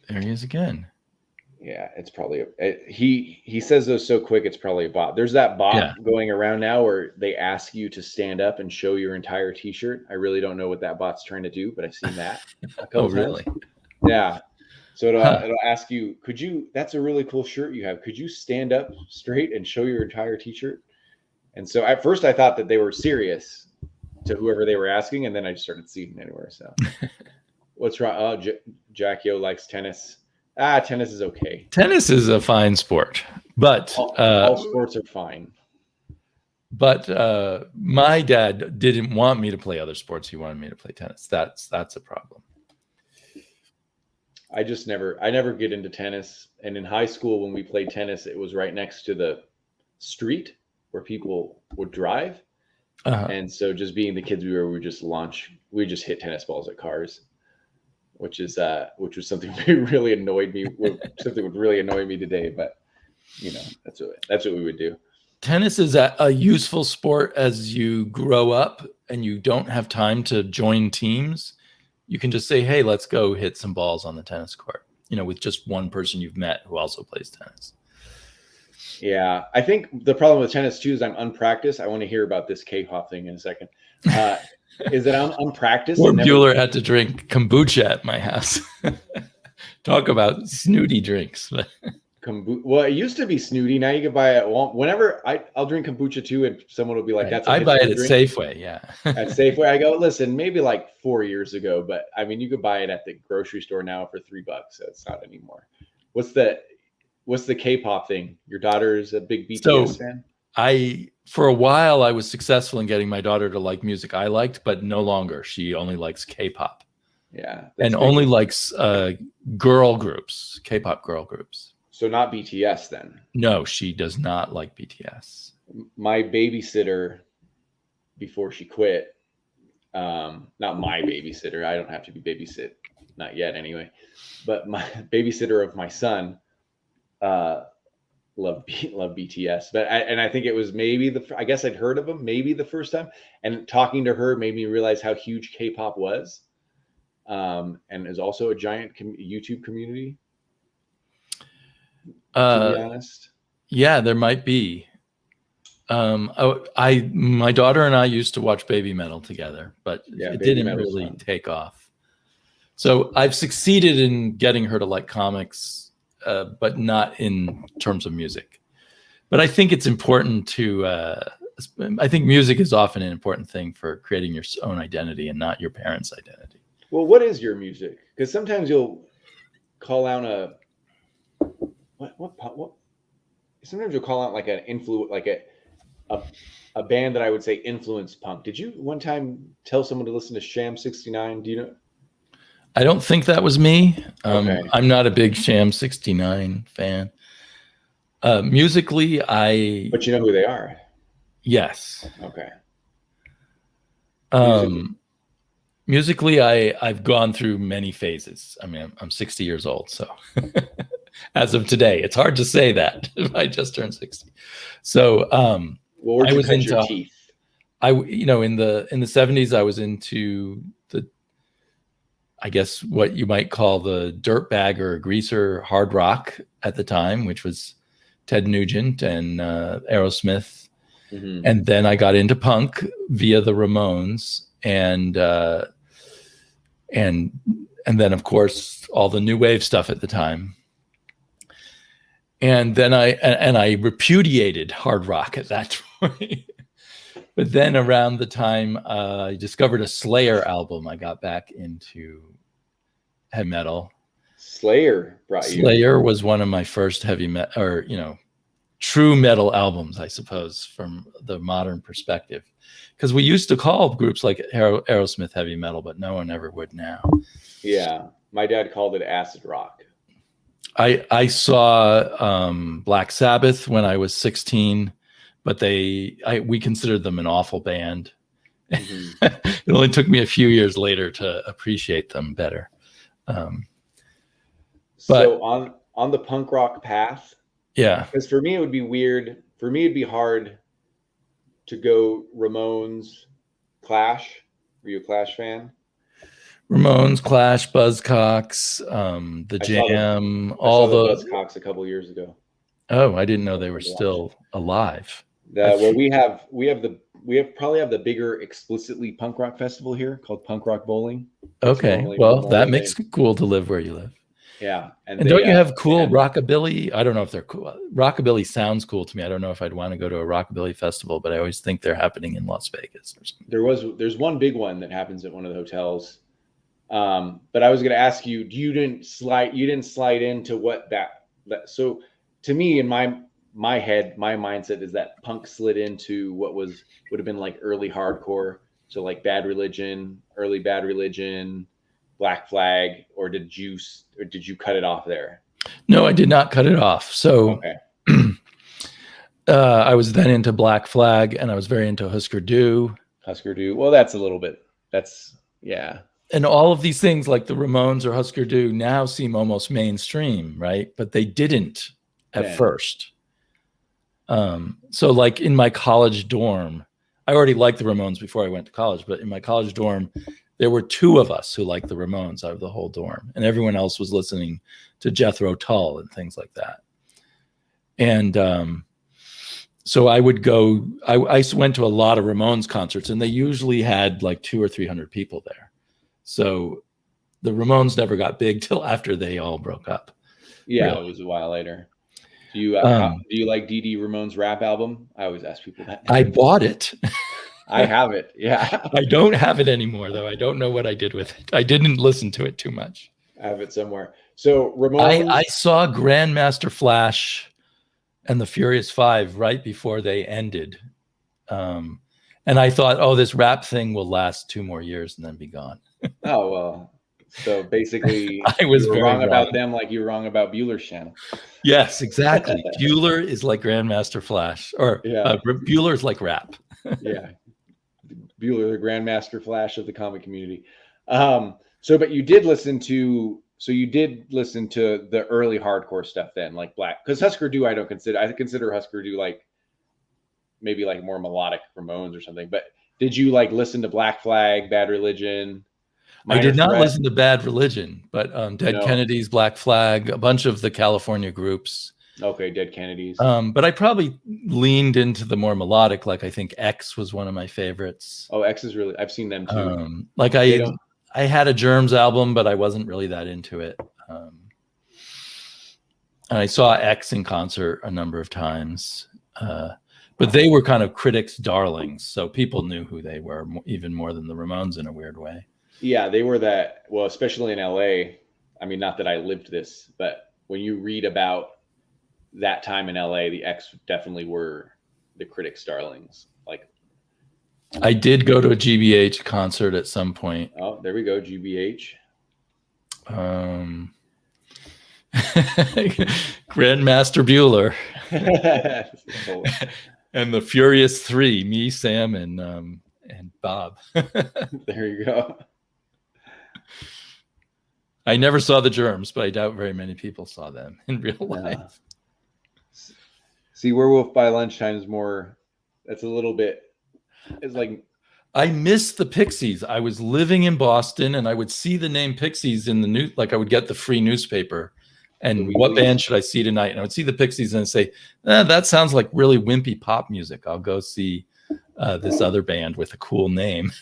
there he is again. Yeah, it's probably he says those so quick. It's probably a bot. There's that bot going around now where they ask you to stand up and show your entire T-shirt. I really don't know what that bot's trying to do, but I've seen that. Oh, really? Yeah. So it'll ask you, that's a really cool shirt you have. Could you stand up straight and show your entire T-shirt? And so at first I thought that they were serious to whoever they were asking, and then I just started seeing anywhere. So what's wrong? Oh, Jack Yo likes tennis. Tennis is okay. Tennis is a fine sport, but all sports are fine. But my dad didn't want me to play other sports. He wanted me to play tennis. That's a problem. I never get into tennis. And in high school, when we played tennis, it was right next to the street where people would drive. And so just being the kids we just hit tennis balls at cars. Which was something that really annoyed me. Something would really annoy me today, but that's what we would do. Tennis is a useful sport as you grow up and you don't have time to join teams. You can just say, "Hey, let's go hit some balls on the tennis court." With just one person you've met who also plays tennis. Yeah, I think the problem with tennis too is I'm unpracticed. I want to hear about this K-pop thing in a second. Is that I'm unpracticed? Or Bueller had to drink kombucha at my house. Talk about snooty drinks. Well, it used to be snooty. Now you can buy it. Whenever I'll drink kombucha too, and someone will be like, "That's." I buy it at Safeway. Yeah, at Safeway, I go, listen, maybe like 4 years ago, but I mean, you could buy it at the grocery store now for $3. So it's not anymore. What's the K-pop thing? Your daughter is a big BTS fan. For a while, I was successful in getting my daughter to like music I liked, but no longer. She only likes K-pop. Yeah. And only likes girl groups, K-pop girl groups. So not BTS then? No, she does not like BTS. My babysitter, before she quit, not my babysitter, I don't have to be babysit, not yet anyway, but my babysitter of my son, love BTS, but I think it was maybe I guess I'd heard of them maybe the first time, and talking to her made me realize how huge K-pop was, and is also a giant YouTube community. To be honest, yeah, there might be. My daughter and I used to watch Baby Metal together, but it didn't really take off. So I've succeeded in getting her to like comics. But not in terms of music. But I think it's important I think music is often an important thing for creating your own identity and not your parents' identity. Well, what is your music? because sometimes you'll call out a what sometimes you'll call out like an influ like a band that I would say influenced punk. Did you one time tell someone to listen to Sham 69? Do you know? I don't think that was me. Okay. I'm not a big Sham 69 fan. Musically, But you know who they are. Yes. Okay. Musically, I've gone through many phases. I mean, I'm 60 years old, so as of today, it's hard to say that I just turned 60. So, well, where'd you cut your teeth? In the 70s, I was into I guess what you might call the dirtbag or greaser hard rock at the time, which was Ted Nugent and Aerosmith. Mm-hmm. And then I got into punk via the Ramones and then of course all the new wave stuff at the time. And then I repudiated hard rock at that point. But then around the time I discovered a Slayer album, I got back into heavy metal. Slayer brought you. Slayer was one of my first heavy metal, or true metal albums, I suppose, from the modern perspective. Because we used to call groups like Aerosmith heavy metal, but no one ever would now. Yeah, my dad called it acid rock. I saw Black Sabbath when I was 16. But we considered them an awful band. Mm-hmm. It only took me a few years later to appreciate them better. So on the punk rock path, yeah. Because for me it would be weird. For me it'd be hard to go Ramones, Clash. Were you a Clash fan? Ramones, Clash, Buzzcocks, the Jam, all the Buzzcocks a couple years ago. Oh, I didn't know they were still alive. Well, we probably have the bigger explicitly punk rock festival here called Punk Rock Bowling. Okay, well, that makes it cool to live where you live. Yeah, and don't you have cool rockabilly? I don't know if they're cool. Rockabilly sounds cool to me. I don't know if I'd want to go to a rockabilly festival, but I always think they're happening in Las Vegas or something. There's one big one that happens at one of the hotels. But I was going to ask you, you didn't slide into what that. So to me, in my head, my mindset is that punk slid into what would have been like early hardcore. So like early Bad Religion, Black Flag, or did you cut it off there? No, I did not cut it off. So okay. I was then into Black Flag, and I was very into Husker Du. Well, that's yeah. And all of these things like the Ramones or Husker Du now seem almost mainstream, right? But they didn't at first. So like in my college dorm, I already liked the Ramones before I went to college, but in my college dorm, there were 2 of us who liked the Ramones out of the whole dorm, and everyone else was listening to Jethro Tull and things like that. And so I would go, I went to a lot of Ramones concerts, and they usually had like 200 or 300 people there. So the Ramones never got big till after they all broke up. Yeah, really. It was a while later. Do you like Dee Ramone's rap album? I always ask people that. I bought it. I have it. Yeah. I don't have it anymore, though. I don't know what I did with it. I didn't listen to it too much. I have it somewhere. So Ramones. I saw Grandmaster Flash and the Furious Five right before they ended. And I thought, oh, this rap thing will last 2 more years and then be gone. Oh, well. So basically, I was very wrong about them like you were wrong about Bueller's channel. Yes, exactly. Bueller is like Grandmaster Flash, or Bueller's like rap. Yeah. Bueller, the Grandmaster Flash of the comic community. But you did listen to the early hardcore stuff then, like Black, because Husker Du I consider Husker Du like maybe like more melodic Ramones or something. But did you like listen to Black Flag, Bad Religion? I did not listen to Bad Religion, but Dead Kennedys, Black Flag, a bunch of the California groups. Okay, Dead Kennedys. But I probably leaned into the more melodic, like I think X was one of my favorites. Oh, X is really, I've seen them too. I had a Germs album, but I wasn't really that into it. And I saw X in concert a number of times. But they were kind of critics' darlings, so people knew who they were even more than the Ramones in a weird way. Yeah, they were that. Well, especially in LA. I mean, not that I lived this, but when you read about that time in LA, the X definitely were the critics' darlings. Like, I did go to a GBH concert at some point. oh, there we go, GBH. Grandmaster Bueller So, and the Furious Three, me, Sam, and Bob. there you go. I never saw the Germs, but I doubt very many people saw them in real life. See, Werewolf by Lunchtime is more. That's a little bit. It's like. I miss the Pixies. I was living in Boston, and I would see the name Pixies in the news. Like I would get the free newspaper, and what band should I see tonight? And I would see the Pixies and I'd say, that sounds like really wimpy pop music. I'll go see this other band with a cool name.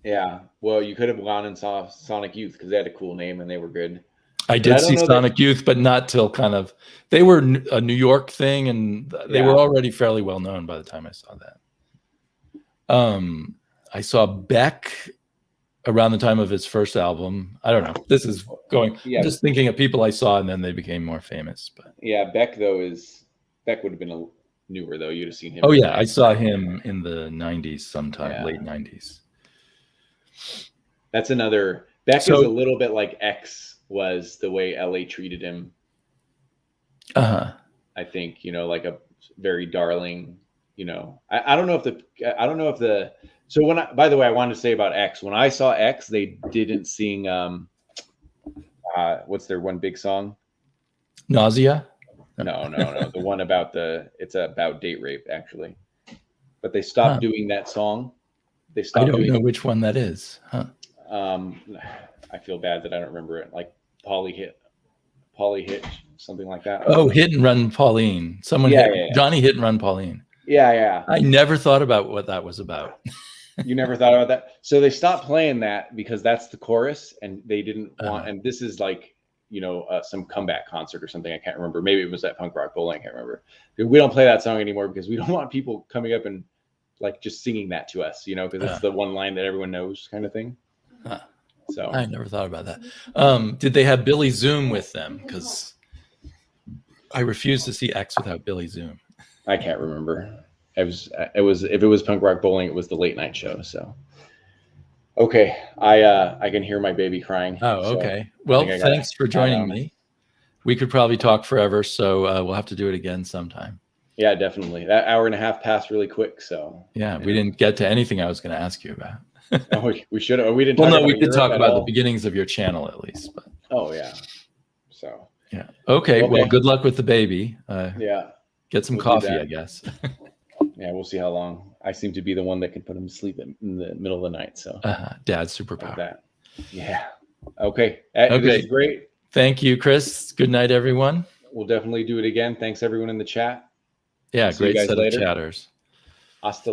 Yeah, well, you could have gone and saw Sonic Youth because they had a cool name and they were good. I did see Sonic Youth, but not till kind of. They were a New York thing, and they were already fairly well known by the time I saw that. I saw Beck around the time of his first album. I don't know. This is going. Yeah. I'm just thinking of people I saw, and then they became more famous. But yeah, Beck would have been a newer though. You'd have seen him. Oh yeah, I saw him in the '90s sometime, late '90s. That's another. Beck is a little bit like X was the way LA treated him. I think, like a very darling. I don't know if the. So by the way, I wanted to say about X. When I saw X, they didn't sing. What's their one big song? Nausea. No. The one about it's about date rape actually, but they stopped doing that song. They stopped. I don't know which one that is. Huh. I feel bad that I don't remember it. Like Polly Hitch, something like that. Oh, Hit and Run Pauline. Johnny Hit and Run Pauline. Yeah. I never thought about what that was about. You never thought about that? So they stopped playing that because that's the chorus, and they didn't want. And this is like some comeback concert or something. I can't remember. Maybe it was at Punk Rock Bowling. I can't remember. We don't play that song anymore because we don't want people coming up and like just singing that to us, because it's the one line that everyone knows, kind of thing. So I never thought about that. Did they have Billy Zoom with them? Because I refuse to see X without Billy Zoom. I can't remember. It was if it was Punk Rock Bowling, it was the late night show. So okay, I can hear my baby crying. Oh, okay. Well, thanks for joining me. We could probably talk forever, so we'll have to do it again sometime. Yeah, definitely. That hour and a half passed really quick. So yeah, we didn't get to anything I was going to ask you about. We should have. We didn't. Well, no, we did talk about the beginnings of your channel at least. But. Oh yeah. So. Yeah. Okay. Well, good luck with the baby. Yeah. Get some coffee, I guess. Yeah, we'll see how long. I seem to be the one that can put him to sleep in the middle of the night. So. Dad's superpower. Like that. Yeah. Okay. This is great. Thank you, Chris. Good night, everyone. We'll definitely do it again. Thanks everyone in the chat. Yeah, great set of chatters. Hasta